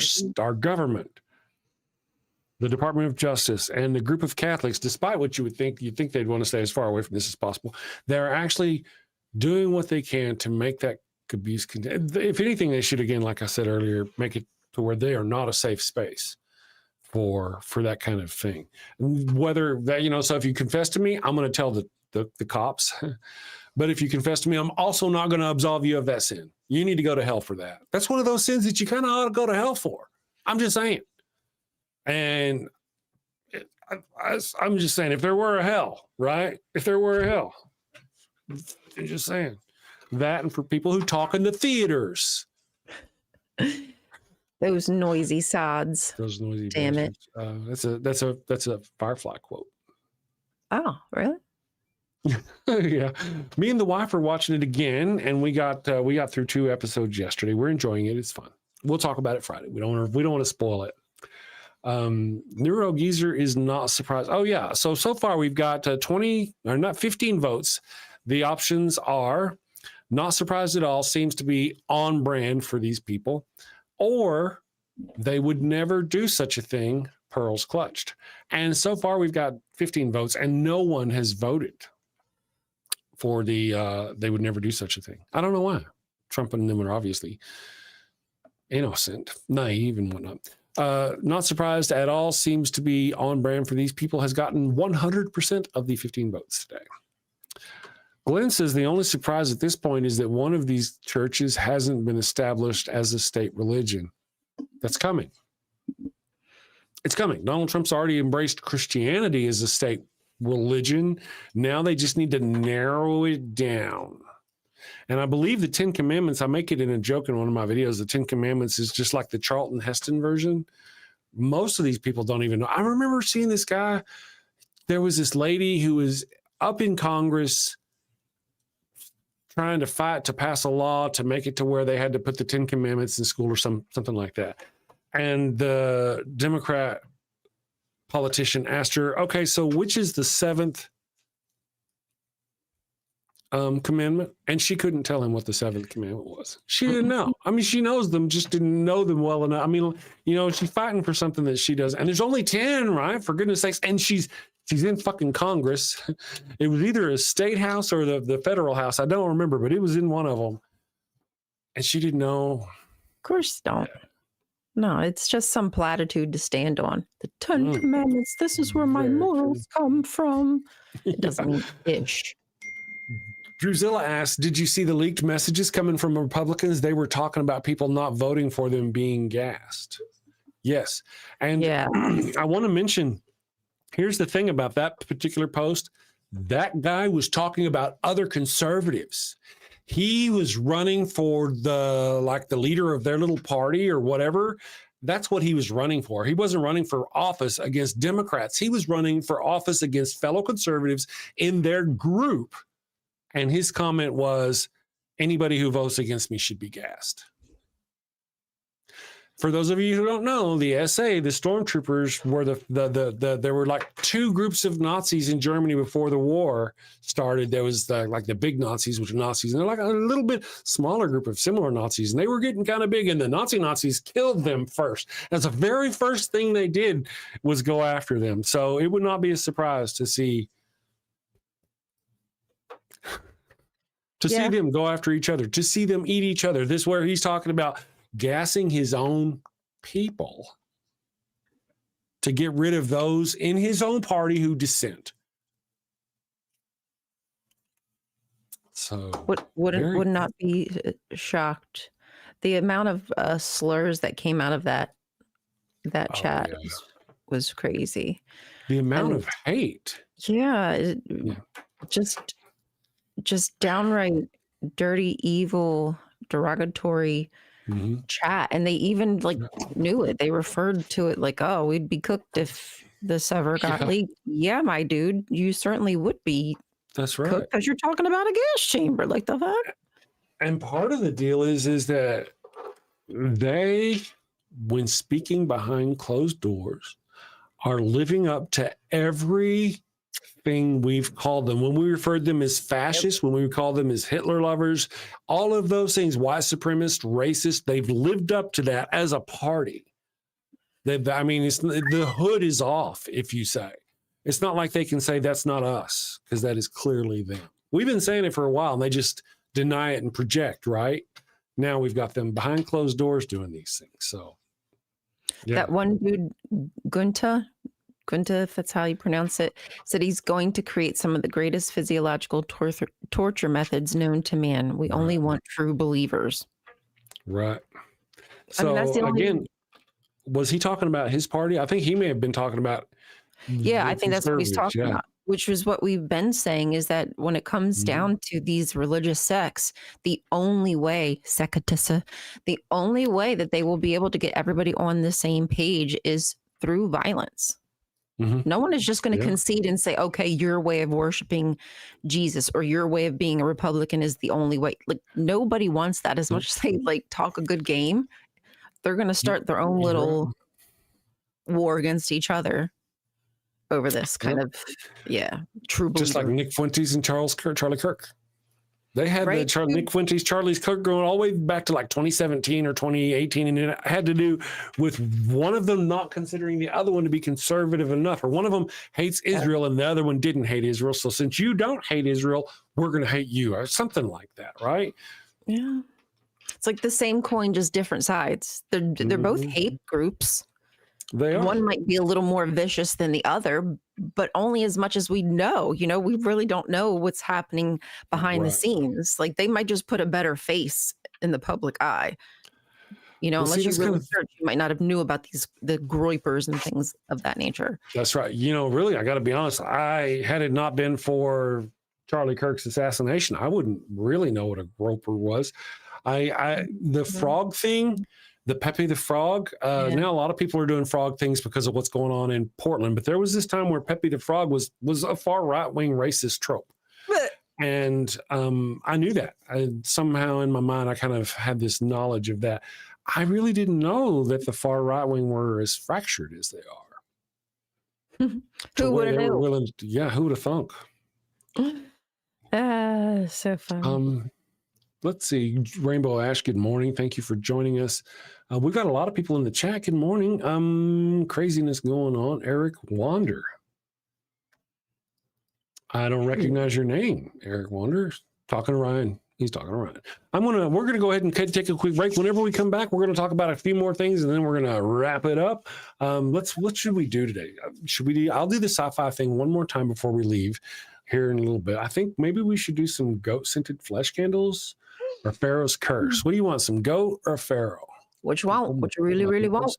government, the Department of Justice, and the group of Catholics, despite what you'd think they'd want to stay as far away from this as possible, they're actually doing what they can to make that abuse. If anything, they should, again, like I said earlier, make it to where they are not a safe space for that kind of thing. Whether that, so if you confess to me, I'm going to tell the cops. But if you confess to me, I'm also not going to absolve you of that sin. You need to go to hell for that. That's one of those sins that you kind of ought to go to hell for. I'm just saying. And I'm just saying, if there were a hell, right? If there were a hell, I'm just saying that. And for people who talk in the theaters, those noisy sods. those noisy. Damn it. That's a Firefly quote. Oh, really? Yeah, me and the wife are watching it again, and we got through 2 episodes yesterday. We're enjoying it. It's fun. We'll talk about it Friday. We don't want to spoil it. Neuro Geezer is not surprised. Oh yeah, so far we've got 15 votes. The options are not surprised at all, seems to be on brand for these people, or they would never do such a thing, pearls clutched. And so far we've got 15 votes, and no one has voted for the they would never do such a thing. I don't know why. Trump and them are obviously innocent, naive, and whatnot. Not surprised at all, seems to be on brand for these people, has gotten 100% of the 15 votes today. Glenn says the only surprise at this point is that one of these churches hasn't been established as a state religion. That's coming. It's coming. Donald Trump's already embraced Christianity as a state religion. Now they just need to narrow it down. And I believe the 10 Commandments, I make it in a joke in one of my videos, the 10 Commandments is just like the Charlton Heston version. Most of these people don't even know. I remember seeing this guy. There was this lady who was up in Congress trying to fight to pass a law to make it to where they had to put the 10 Commandments in school or something like that. And the Democrat politician asked her, okay, so which is the 7th commandment? And she couldn't tell him what the 7th commandment was. She didn't know. I mean, she knows them, just didn't know them well enough. I mean, she's fighting for something that she does. And there's only 10, right? For goodness sakes. And she's in fucking Congress. It was either a state house or the federal house. I don't remember, but it was in one of them. And she didn't know. Of course don't. No, it's just some platitude to stand on. The 10 Commandments, this is where my morals come from. It doesn't mean ish. Druzilla asked, did you see the leaked messages coming from Republicans? They were talking about people not voting for them being gassed. Yes. And yeah. I want to mention, here's the thing about that particular post. That guy was talking about other conservatives. He was running for the leader of their little party or whatever. That's what he was running for. He wasn't running for office against Democrats. He was running for office against fellow conservatives in their group. And his comment was, anybody who votes against me should be gassed. For those of you who don't know, the SA, the stormtroopers, were there were like 2 groups of Nazis in Germany before the war started. There was the big Nazis, which are Nazis, and they're like a little bit smaller group of similar Nazis, and they were getting kind of big, and the Nazis killed them first. That's the very first thing they did was go after them. So it would not be a surprise to see see them go after each other, to see them eat each other. This is where he's talking about gassing his own people to get rid of those in his own party who dissent. So would not be shocked. The amount of slurs that came out of that chat was crazy. The amount of hate. Just downright dirty, evil, derogatory chat. And they even knew it. They referred to it like, oh, we'd be cooked if this ever got leaked. Yeah, my dude, you certainly would be. That's right. Because you're talking about a gas chamber. Like the fuck? And part of the deal is that they, when speaking behind closed doors, are living up to every everything we've called them. When we referred them as fascists, when we called them as Hitler lovers, all of those things, white supremacist, racist, they've lived up to that as a party. I mean, the hood is off, if you say. It's not like they can say that's not us, because that is clearly them. We've been saying it for a while, and they just deny it and project, right? Now we've got them behind closed doors doing these things. So, yeah. That one dude, Gunta, if that's how you pronounce it, said he's going to create some of the greatest physiological torture methods known to man. We only want true believers. Right. I mean, that's the So, only- again, was he talking about his party? I think he may have been talking about. Yeah, I think that's what he's conservatives, talking yeah. about, which is what we've been saying, is that when it comes down to these religious sects, the only way, the only way that they will be able to get everybody on the same page is through violence. No one is just going to concede and say, okay, your way of worshiping Jesus or your way of being a Republican is the only way. Like, nobody wants that. As much as they like talk a good game, they're going to start their own little war against each other over this kind of, true believer. Just like Nick Fuentes and Charlie Kirk. They had the Nick Fuentes, Charlie Kirk going all the way back to like 2017 or 2018, and it had to do with one of them not considering the other one to be conservative enough, or one of them hates Israel and the other one didn't hate Israel. So since you don't hate Israel, we're going to hate you, or something like that, right? Yeah. It's like the same coin, just different sides. They're both hate groups. They are. One might be a little more vicious than the other, but only as much as we know. You know, we really don't know what's happening behind the scenes. Like, they might just put a better face in the public eye. You know, unless you really search, you might not have knew about the groypers and things of that nature. That's right. You know, really, I got to be honest. Had it not been for Charlie Kirk's assassination, I wouldn't really know what a groper was. The frog thing. The Pepe the Frog. Now a lot of people are doing frog things because of what's going on in Portland. But there was this time where Pepe the Frog was a far right-wing racist trope. And I knew that. Somehow in my mind, I kind of had this knowledge of that. I really didn't know that the far right-wing were as fractured as they are. Who would have known? Who would have thunk? So fun. Let's see. Rainbow Ash, good morning. Thank you for joining us. We've got a lot of people in the chat. Good morning. Craziness going on. Eric Wander. I don't recognize your name, Eric Wander. Talking to Ryan. He's talking to Ryan. We're gonna go ahead and take a quick break. Whenever we come back, we're gonna talk about a few more things, and then we're gonna wrap it up. What should we do today? I'll do the sci-fi thing one more time before we leave here in a little bit. I think maybe we should do some goat scented flesh candles. Or Pharaoh's curse. What do you want? Some goat or Pharaoh? Which one? What you really, really want?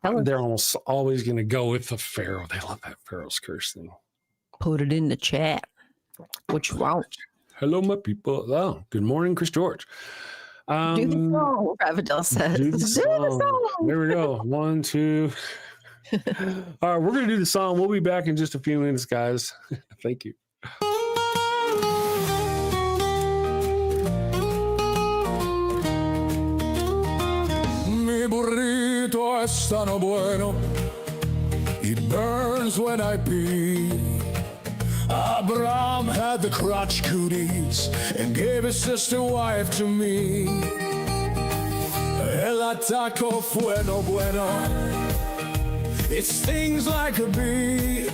They're almost always going to go with the Pharaoh. They love that Pharaoh's curse thing. Put it in the chat. What you want? Hello, my people. Oh, good morning, Chris George. Do the song, Ravadell says. Do the song. There we go. 1, 2. All right, we're going to do the song. We'll be back in just a few minutes, guys. Thank you. Burrito es tan bueno, it burns when I pee. Abraham had the crotch cooties and gave his sister wife to me. El ataco fue no bueno, it stings like a bee.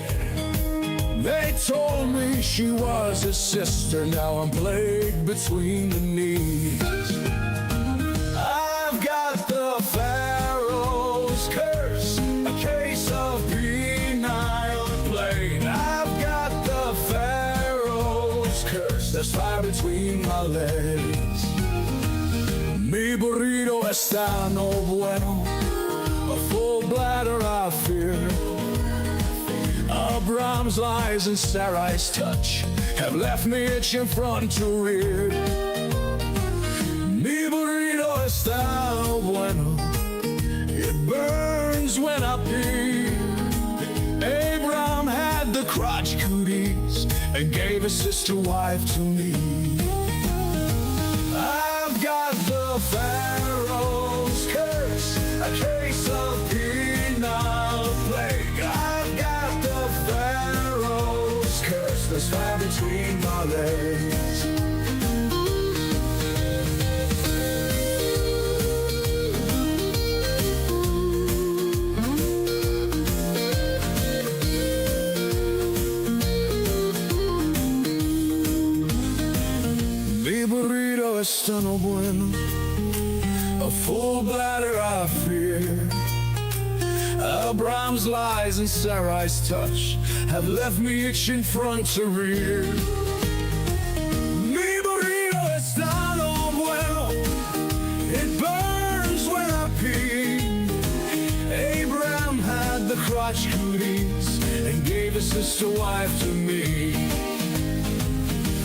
They told me she was his sister, now I'm plagued between the knees. I've got the Pharaoh's curse, a case of penile plague. I've got the Pharaoh's curse, there's fire between my legs. Mi burrito está no bueno, a full bladder I fear. Abraham's lies and Sarai's touch have left me itching front to rear. Mi burrito está bueno, it burns when I pee. Abraham had the crotch cooties and gave his sister wife to me. I've got the Pharaoh's curse, a case of penile plague. I've got the Pharaoh's está no bueno. A full bladder I fear. Abraham's lies and Sarai's touch have left me itching front to rear. Mi burrito está no bueno. It burns when I pee. Abraham had the crotch cooties and gave his sister wife to me.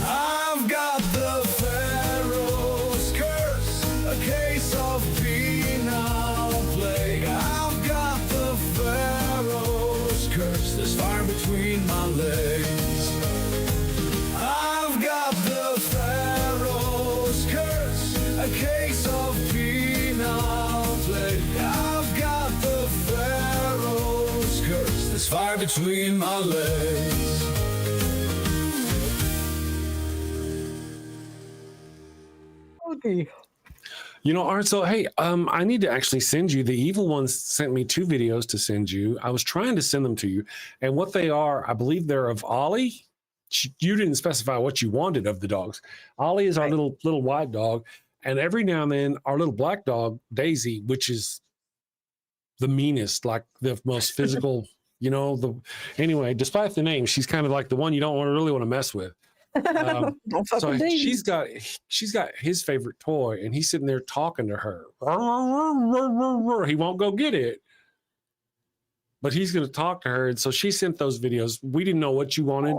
I've got the Pharaoh's curse, a case of penal plague. I've got the Pharaoh's curse, there's fire between my legs. I've got the Pharaoh's curse, a case of penal plague. I've got the Pharaoh's curse, there's fire between my legs. You know, Art, so hey, I need to actually send you. The evil ones sent me 2 videos to send you. I was trying to send them to you, and what they are, I believe they're of Ollie. You didn't specify what you wanted of the dogs. Ollie is our little white dog, and every now and then our little black dog, Daisy, which is the meanest, like the most physical, you know, anyway, despite the name, she's kind of like the one you don't really want to mess with. Don't fuck So with Daisy. she's got his favorite toy, and he's sitting there talking to her. He won't go get it, but he's going to talk to her. And so she sent those videos. We didn't know what you wanted,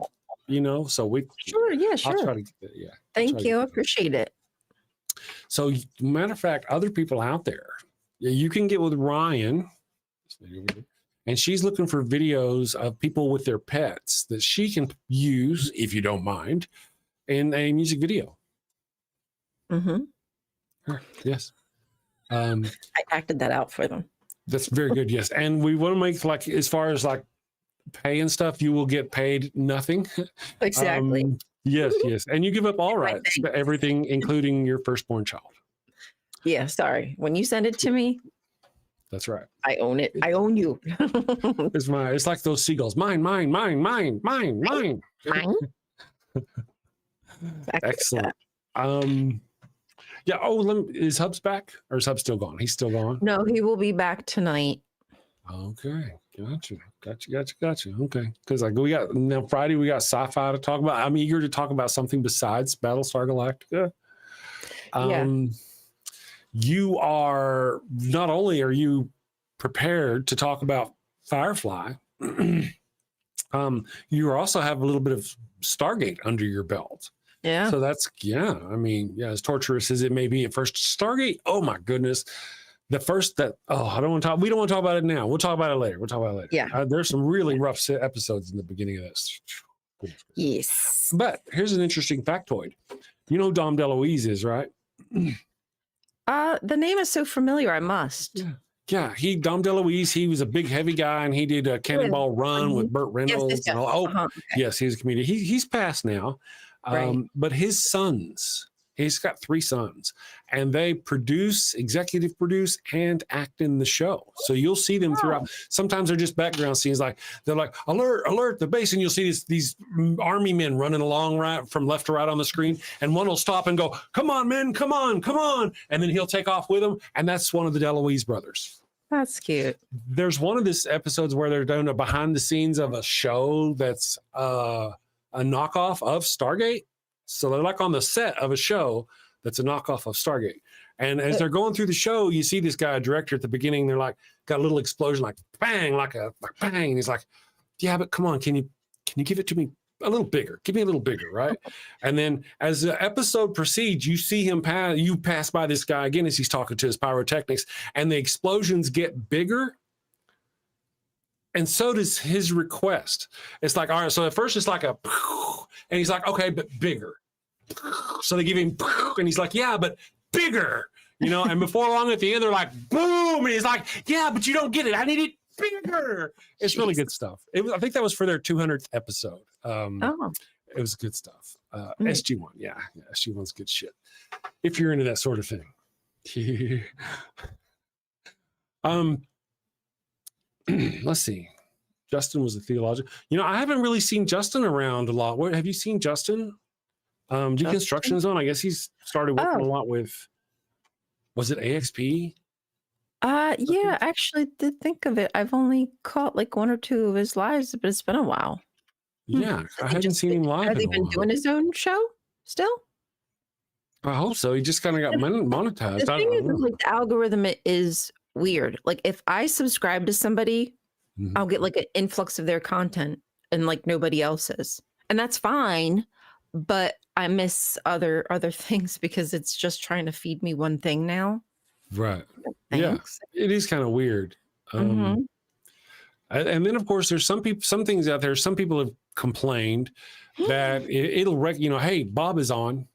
you know, so Sure, yeah, I'll sure. try to get it. Yeah. Thank you. I appreciate it. So, matter of fact, other people out there, you can get with Ryan, and she's looking for videos of people with their pets that she can use, if you don't mind, in a music video. Mm-hmm. Yes. I acted that out for them. That's very good. Yes. And we want to make, like, as far as like pay and stuff, you will get paid nothing. Exactly. Yes. And you give up all My rights, thanks. everything, including your firstborn child. Yeah, sorry. When you send it to me, That's right. I own it. I own you. It's like those seagulls. Mine. Mine? Excellent. Yeah. Oh, is Hubs back, or is Hub still gone? He's still gone. No, he will be back tonight. Okay. Gotcha. Okay. Because like we got now Friday, we got sci-fi to talk about. I'm eager to talk about something besides Battlestar Galactica. You are not only are you prepared to talk about Firefly, you also have a little bit of Stargate under your belt. Yeah. So that's, I mean, as torturous as it may be at first, Stargate, oh my goodness. The first we don't want to talk about it now. We'll talk about it later. Yeah. There's some really rough episodes in the beginning of this. Yes. But here's an interesting factoid. You know who Dom DeLuise is, right? The name is so familiar. I must. Yeah. Dom DeLuise, he was a big, heavy guy, and he did a Cannonball Run with Burt Reynolds. Yes. And all. Okay. Yes, he's a comedian. He's passed now. Right. But his sons, he's got 3 sons, and they executive produce, and act in the show. So you'll see them throughout. Sometimes they're just background scenes, like they're like, alert, the base, and you'll see these army men running along right from left to right on the screen, and one will stop and go, come on, men, come on, and then he'll take off with them, and that's one of the DeLuise brothers. That's cute. There's one of these episodes where they're doing a behind the scenes of a show that's a knockoff of Stargate. So they're like on the set of a show that's a knockoff of Stargate. And as they're going through the show, you see this guy, a director at the beginning, they're like, got a little explosion, like bang, like bang. And he's like, yeah, but come on, can you give it to me a little bigger? Give me a little bigger, right? And then as the episode proceeds, you see him pass by this guy again as he's talking to his pyrotechnics, and the explosions get bigger. And so does his request. It's like, all right, so at first it's like and he's like, okay, but bigger. So they give him, and he's like, yeah, but bigger, and before long at the end, they're like, boom. And he's like, yeah, but you don't get it. I need it bigger. It's really good stuff. I think that was for their 200th episode. It was good stuff. SG1. Yeah. SG1's good shit. If you're into that sort of thing. Let's see. Justin was a theologian. I haven't really seen Justin around a lot. Have you seen Justin? Deconstruction Zone. I guess he's started working a lot with. Was it AXP? Yeah, actually, to think of it, I've only caught like one or two of his lives, but it's been a while. Yeah, I hadn't seen him live. Has he in a been while. doing his own show still? I hope so. He just kind of got monetized. The I thing don't know. is, like, the algorithm is weird. Like, if I subscribe to somebody, Mhm. I'll get like an influx of their content, and like nobody else's, and that's fine. But I miss other things because it's just trying to feed me one thing now. Right. Thanks. Yeah, it is kind of weird. Mhm. And then, of course, there's some things out there. Some people have complained that it'll hey, Bob is on.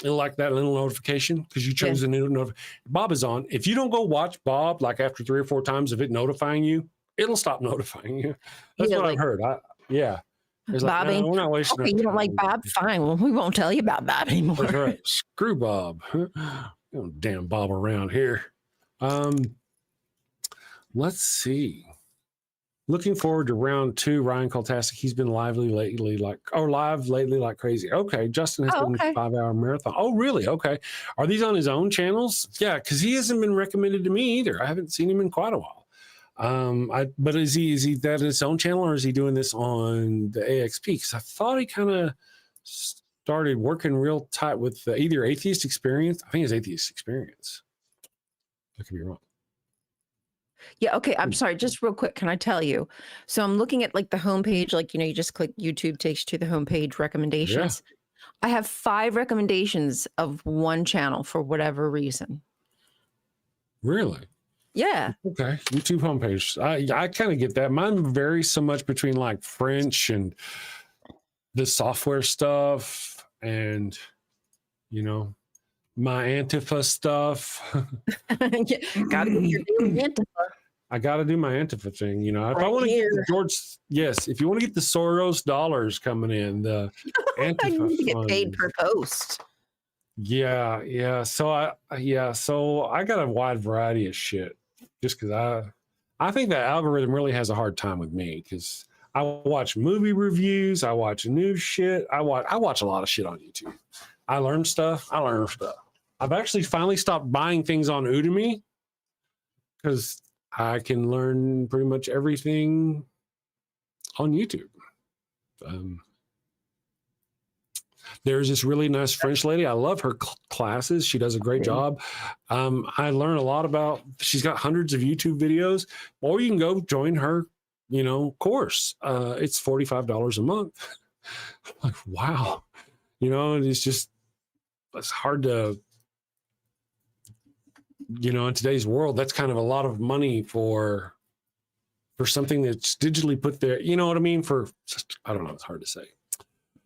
It'll like that little notification because you chose a new notification. Bob is on. If you don't go watch Bob, like after 3 or 4 times of it notifying you, it'll stop notifying you. That's what I've heard. There's like, Bobby, no, we're not wasting. okay, our you don't like time. Bob? Fine. Well, we won't tell you about Bob anymore. That's right. Screw Bob. Damn Bob around here. Let's see. Looking forward to round 2. Ryan Koltasik. He's been live lately like crazy. Okay. Justin has been a 5-hour marathon. Oh, really? Okay. Are these on his own channels? Yeah, because he hasn't been recommended to me either. I haven't seen him in quite a while. But is he that his own channel, or is he doing this on the AXP? Because I thought he kind of started working real tight with either Atheist Experience. I think it's Atheist Experience. I could be wrong. Yeah, okay. I'm sorry. Just real quick, can I tell you? So I'm looking at like the homepage, like, you just click YouTube, takes you to the homepage recommendations. I have 5 recommendations of one channel for whatever reason. Really? Yeah. Okay. YouTube homepage. I kind of get that. Mine varies so much between like French and the software stuff and, my Antifa stuff. Gotta get your daily Antifa. I got to do my Antifa thing. If I want to get the if you want to get the Soros dollars coming in, the Antifa You need to get fund. paid per post. Yeah. So I got a wide variety of shit just because I think that algorithm really has a hard time with me because I watch movie reviews, I watch news shit, I watch a lot of shit on YouTube. I learn stuff. I've actually finally stopped buying things on Udemy because I can learn pretty much everything on YouTube. There's this really nice French lady. I love her classes. She does a great job. I learn a lot about, she's got hundreds of YouTube videos, or you can go join her, course. It's $45 a month. Like, wow. It's hard to, in today's world, that's kind of a lot of money for something that's digitally put there. You know what I mean? I don't know. It's hard to say.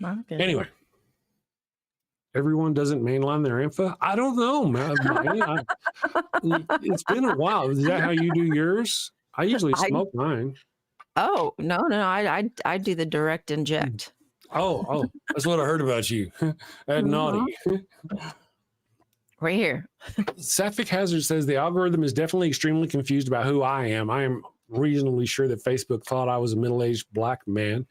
Okay. Anyway, everyone doesn't mainline their info. I don't know, man. It's been a while. Is that how you do yours? I usually smoke mine. Oh, no. I do the direct inject. Oh, that's what I heard about you. At Naughty. Right here. Sapphic Hazard says the algorithm is definitely extremely confused about who I am. I am reasonably sure that Facebook thought I was a middle-aged black man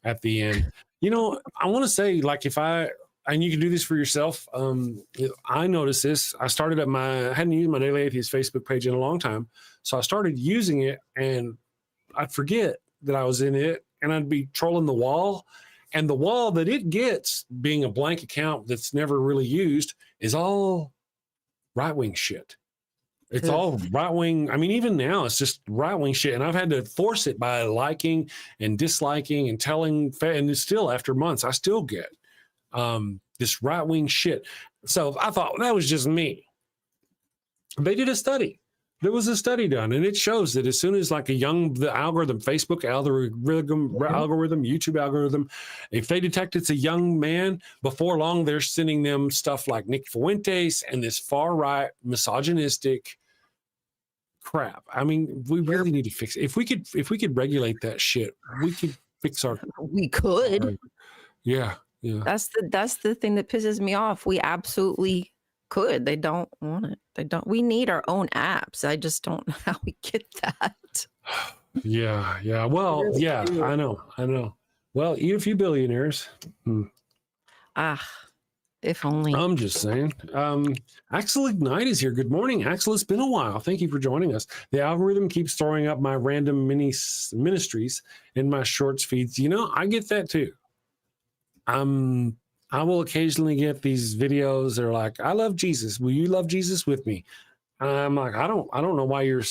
at the end. I want to say, like, and you can do this for yourself. I noticed this. I hadn't used my Daily Atheist Facebook page in a long time. So I started using it and I'd forget that I was in it and I'd be trolling the wall. And the wall that it gets, being a blank account that's never really used, is all right-wing shit. It's all right-wing. I mean, even now, it's just right-wing shit. And I've had to force it by liking and disliking and telling. And it's still, after months, I still get this right-wing shit. So I thought that was just me. They did a study. There was a study done, and it shows that as soon as like the algorithm, Facebook algorithm, YouTube algorithm, if they detect it's a young man, before long they're sending them stuff like Nick Fuentes and this far right misogynistic crap. I mean, we really need to fix it. If we could regulate that shit, we could fix our. We could. Yeah. That's the thing that pisses me off. We absolutely could. They don't want it. We need our own apps. I just don't know how we get that. Yeah. Well, really I know. Well, eat a few billionaires. If only. I'm just saying. Axel Ignite is here. Good morning, Axel. It's been a while. Thank you for joining us. The algorithm keeps throwing up my random ministries in my shorts feeds. You know, I get that too. I will occasionally get these videos that are like, I love Jesus. Will you love Jesus with me? And I'm like, I don't know why you're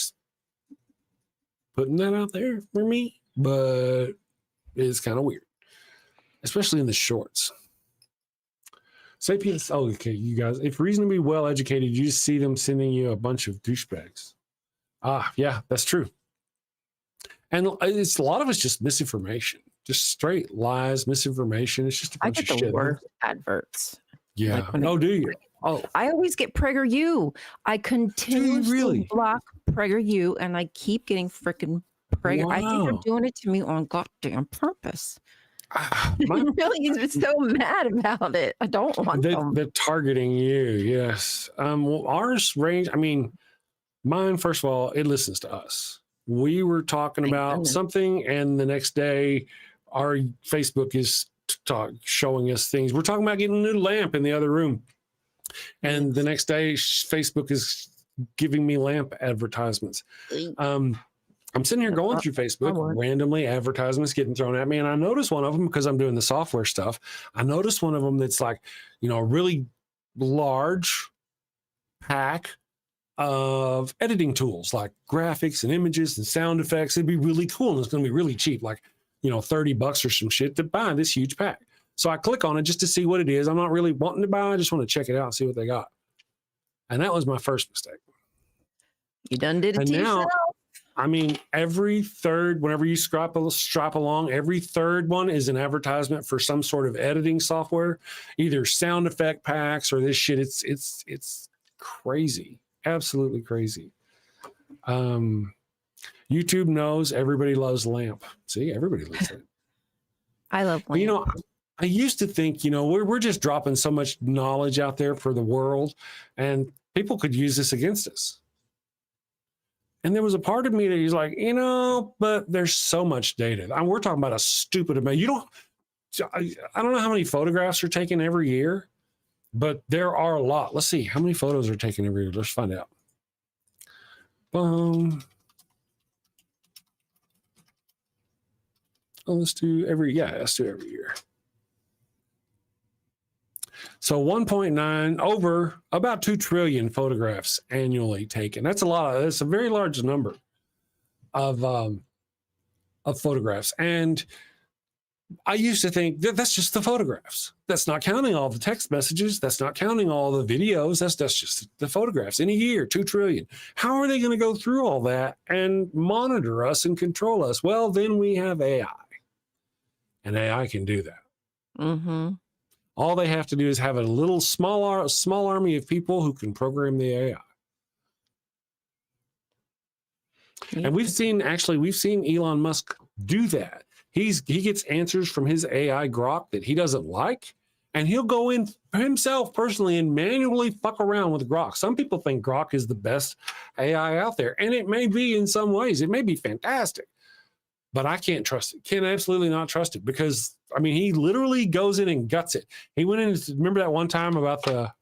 putting that out there for me, but it's kind of weird, especially in the shorts. Sapiens, oh, okay, you guys, if reasonably well educated, you just see them sending you a bunch of douchebags. Yeah, that's true. And it's a lot of it's just misinformation, just straight lies, misinformation. It's just a bunch of shit. I get the worst adverts. Yeah. Like Oh, do you? Oh, I always get PragerU. I continuously really? block PragerU, and I keep getting freaking Prager. I think they're Wow. doing it to me on goddamn purpose. My- I'm really so mad about it. I don't want them. they're targeting you. Yes. Well, ours range. I mean, mine. First of all, it listens to us. We were talking Thank about goodness. something, and the next day, our Facebook is showing us things. We're talking about getting a new lamp in the other room, and the next day, Facebook is giving me lamp advertisements. I'm sitting here going through Facebook, randomly advertisements getting thrown at me. And I noticed one of them because I'm doing the software stuff. I noticed one of them that's like, you know, a really large pack of editing tools like graphics and images and sound effects. It'd be really cool. And it's going to be really cheap, like, you know, $30 or some shit to buy this huge pack. So I click on it just to see what it is. I'm not really wanting to buy. I just want to check it out and see what they got. And that was my first mistake. You done did it And to now, yourself. I mean, every third, whenever you strap along, every third one is an advertisement for some sort of editing software, either sound effect packs or this shit. It's crazy, absolutely crazy. YouTube knows everybody loves lamp. See, everybody loves it. I love But, you lamp. know, I used to think, you know, we're just dropping so much knowledge out there for the world, and people could use this against us. And there was a part of me that he's like, you know, but there's so much data. We're talking about a stupid amount. I don't know how many photographs are taken every year, but there are a lot. Let's see how many photos are taken every year. Let's find out. Boom. Oh, let's do every year. So 1.9 over about 2 trillion photographs annually taken. That's a lot. That's a very large number of photographs. And I used to think that that's just the photographs. That's not counting all the text messages. That's not counting all the videos. That's just the photographs in a year, 2 trillion. How are they going to go through all that and monitor us and control us? Well, then we have AI, and AI can do that. Mm-hmm. All they have to do is have a little small army of people who can program the AI. And we've seen Elon Musk do that. He gets answers from his AI Grok that he doesn't like, and he'll go in himself personally and manually fuck around with Grok. Some people think Grok is the best AI out there, and it may be in some ways. It may be fantastic, but I can't trust it. Can absolutely not trust it because, I mean, he literally goes in and guts it. He went in, remember that one time about the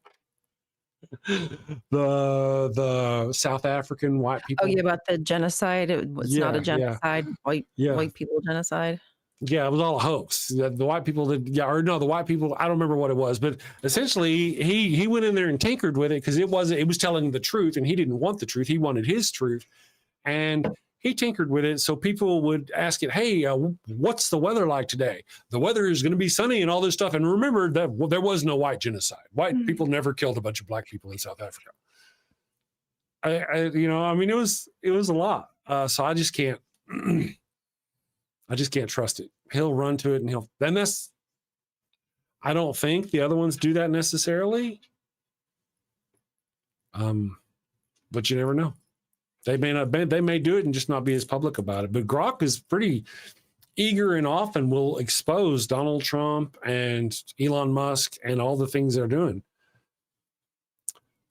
South African white people? Oh, yeah, about the genocide. It was not a genocide. White people genocide. Yeah, it was all a hoax. The white people the white people, I don't remember what it was, but essentially he went in there and tinkered with it because it was telling the truth, and he didn't want the truth. He wanted his truth. And he tinkered with it so people would ask it, hey, what's the weather like today? The weather is going to be sunny and all this stuff. And remember that there was no white genocide. White people never killed a bunch of black people in South Africa. It was a lot. So I just can't, trust it. He'll run to it and I don't think the other ones do that necessarily. But you never know. They may do it and just not be as public about it. But Grok is pretty eager and often will expose Donald Trump and Elon Musk and all the things they're doing.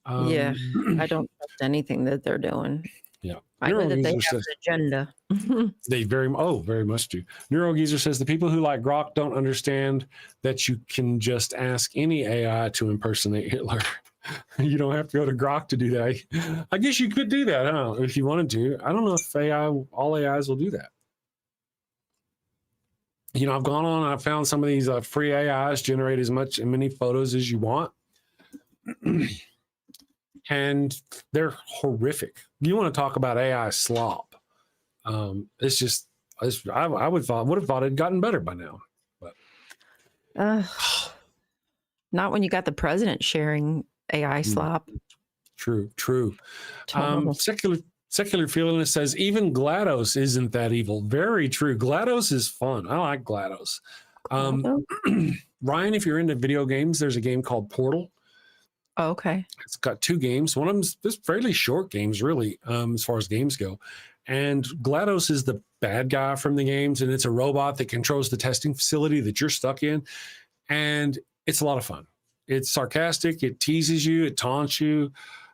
I don't trust anything that they're doing. Yeah. I know that they have Neurogeezer an agenda. They very much do. Neurogeezer says the people who like Grok don't understand that you can just ask any AI to impersonate Hitler. You don't have to go to Grok to do that. I guess you could do that, huh? If you wanted to. I don't know if all AIs will do that. You know, I've gone on and I've found some of these free AIs generate as many photos as you want. And they're horrific. You want to talk about AI slop? It's just, I would have thought it'd gotten better by now. But Not when you got the president sharing AI slop. True. Terrible. Secular Feeling says even GLaDOS isn't that evil. Very true. GLaDOS is fun. I like GLaDOS. Ryan, if you're into video games, there's a game called Portal. Oh, okay. It's got 2 games. One of them's just fairly short games, really, as far as games go. And GLaDOS is the bad guy from the games, and it's a robot that controls the testing facility that you're stuck in. And it's a lot of fun. It's sarcastic. It teases you. It taunts you.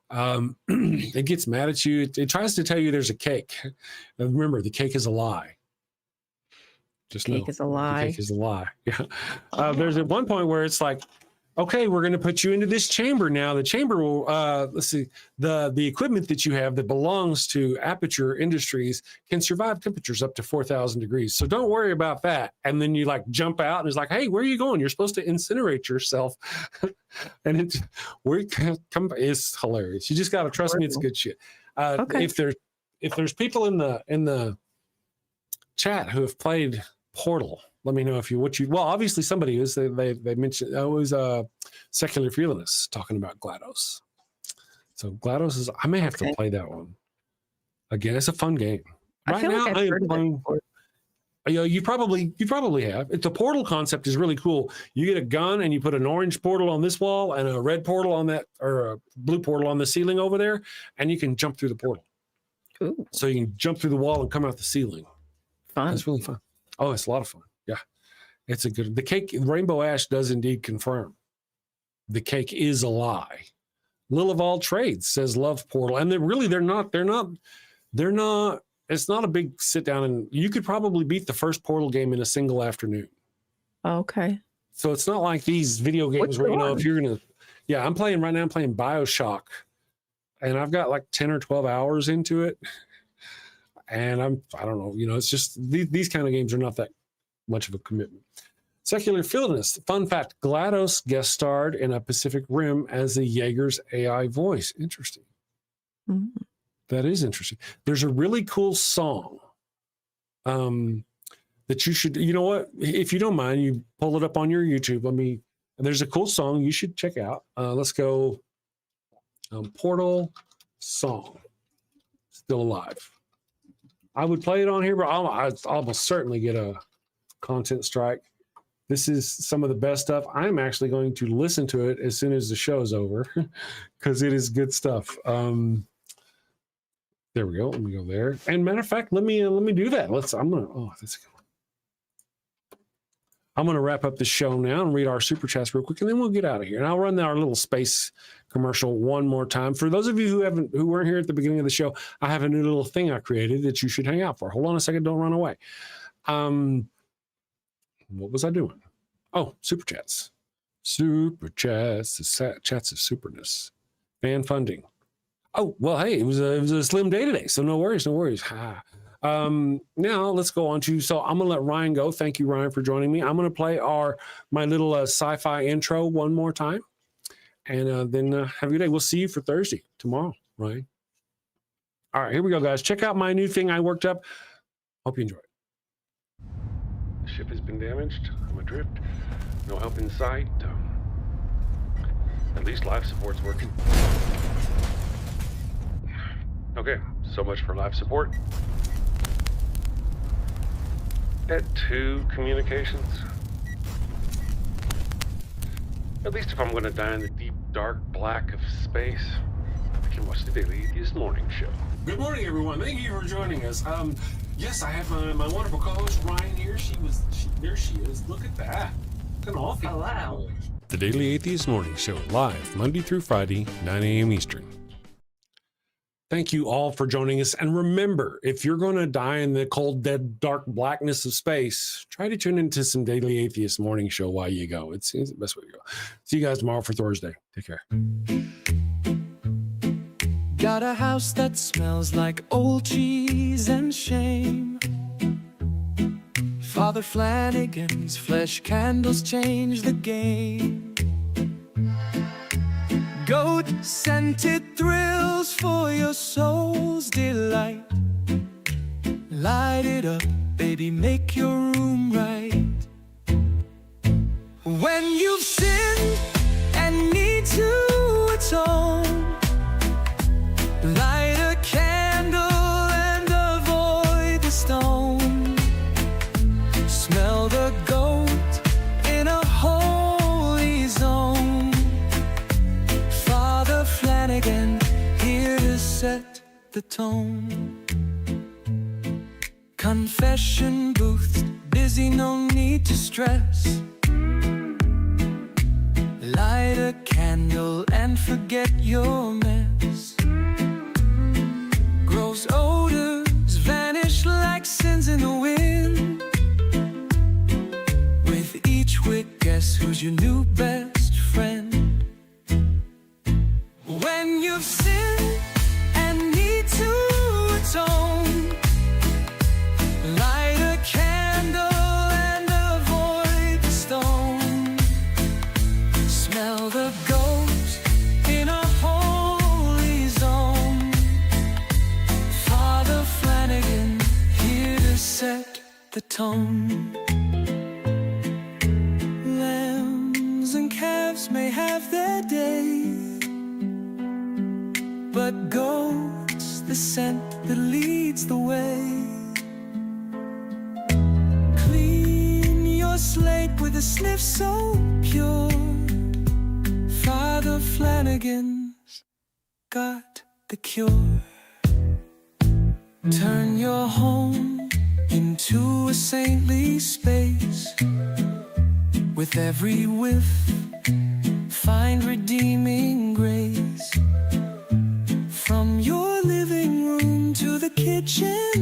It gets mad at you. It tries to tell you there's a cake. Remember, the cake is a lie. Just Cake is a lie. The cake is a lie. Yeah. There's at one point where it's like, okay, we're going to put you into this chamber now. The chamber will, let's see, the equipment that you have that belongs to Aperture Industries can survive temperatures up to 4,000 degrees. So don't worry about that. And then you like jump out and it's like, hey, where are you going? You're supposed to incinerate yourself. And it's hilarious. You just got to trust me. It's good shit. Okay. If there's people in the chat who have played Portal, let me know well, obviously somebody is. They mentioned it was Secular Feelingness talking about GLaDOS. So GLaDOS is. I may have to play that one again. It's a fun game. I feel like I've heard of it before. You probably have. The Portal concept is really cool. You get a gun and you put an orange portal on this wall and a red portal on that, or a blue portal on the ceiling over there, and you can jump through the portal. Ooh. So you can jump through the wall and come out the ceiling. Fun. That's really fun. Oh, it's a lot of fun. Yeah. It's a good, the cake, Rainbow Ash does indeed confirm. The cake is a lie. Lil of all trades says love Portal. And they're not, it's not a big sit down, and you could probably beat the first Portal game in a single afternoon. Okay. So it's not like these video games where, if you're going to, I'm playing BioShock, and I've got like 10 or 12 hours into it. And I don't know, it's just these kind of games are not that much of a commitment. Secular Feelingness. Fun fact, GLaDOS guest starred in a Pacific Rim as the Jaeger's AI voice. Interesting. Mm-hmm. That is interesting. There's a really cool song that you should, you know what, if you don't mind, you pull it up on your YouTube. There's a cool song you should check out. Let's go Portal song. Still alive. I would play it on here, but I'll almost certainly get a content strike. This is some of the best stuff. I'm actually going to listen to it as soon as the show's over because it is good stuff. There we go. Let me go there. And matter of fact, let me do that. I'm gonna wrap up the show now and read our super chats real quick, and then we'll get out of here. And I'll run our little space commercial one more time. For those of you who weren't here at the beginning of the show, I have a new little thing I created that you should hang out for. Hold on a second, don't run away. What was I doing? Oh, super chats. Super chats, the chats of superness. Fan funding. Oh, well, hey, it was a slim day today, so no worries. Now let's go on to, so I'm gonna let Ryan go. Thank you, Ryan, for joining me. I'm gonna play my little sci-fi intro one more time, and then have a good day. We'll see you for Thursday tomorrow, Ryan. All right, here we go, guys. Check out my new thing I worked up. Hope you enjoy it. The ship has been damaged. I'm adrift. No help in sight. At least life support's working. Okay, so much for life support. At 2 communications. At least if I'm going to die in the deep, dark black of space, I can watch the Daily Atheist Morning Show. Good morning, everyone. Thank you for joining us. Yes, I have my wonderful co-host Ryan here. There she is. Look at that. Look at all. Hello. The Daily Atheist Morning Show, live Monday through Friday, 9 a.m. Eastern. Thank you all for joining us. And remember, if you're going to die in the cold, dead, dark blackness of space, try to tune into some Daily Atheist morning show while you go. It's the best way to go. See you guys tomorrow for Thursday. Take care. Got a house that smells like old cheese and shame. Father Flanagan's flesh candles change the game. Goat-scented thrills for your soul's delight. Light it up, baby, make your room right. When you've sinned and need to atone, light a candle and avoid the stone. Smell the goat in a holy zone. Father Flanagan, here to set the tone. Confession booth, busy, no need to stress. Light a candle and forget your mess. Gross odors vanish like sins in the wind. With each wick, guess who's your new best friend? When you've sinned and need to atone, light a candle and avoid the stone. Smell the ghost in a holy zone. Father Flanagan, here to set the tone. Lambs and calves may have their day, but goat's the scent that leads the way. Clean your slate with a sniff so pure. Father Flanagan's got the cure. Turn your home into a saintly space. With every whiff, find redeeming grace. From your living room to the kitchen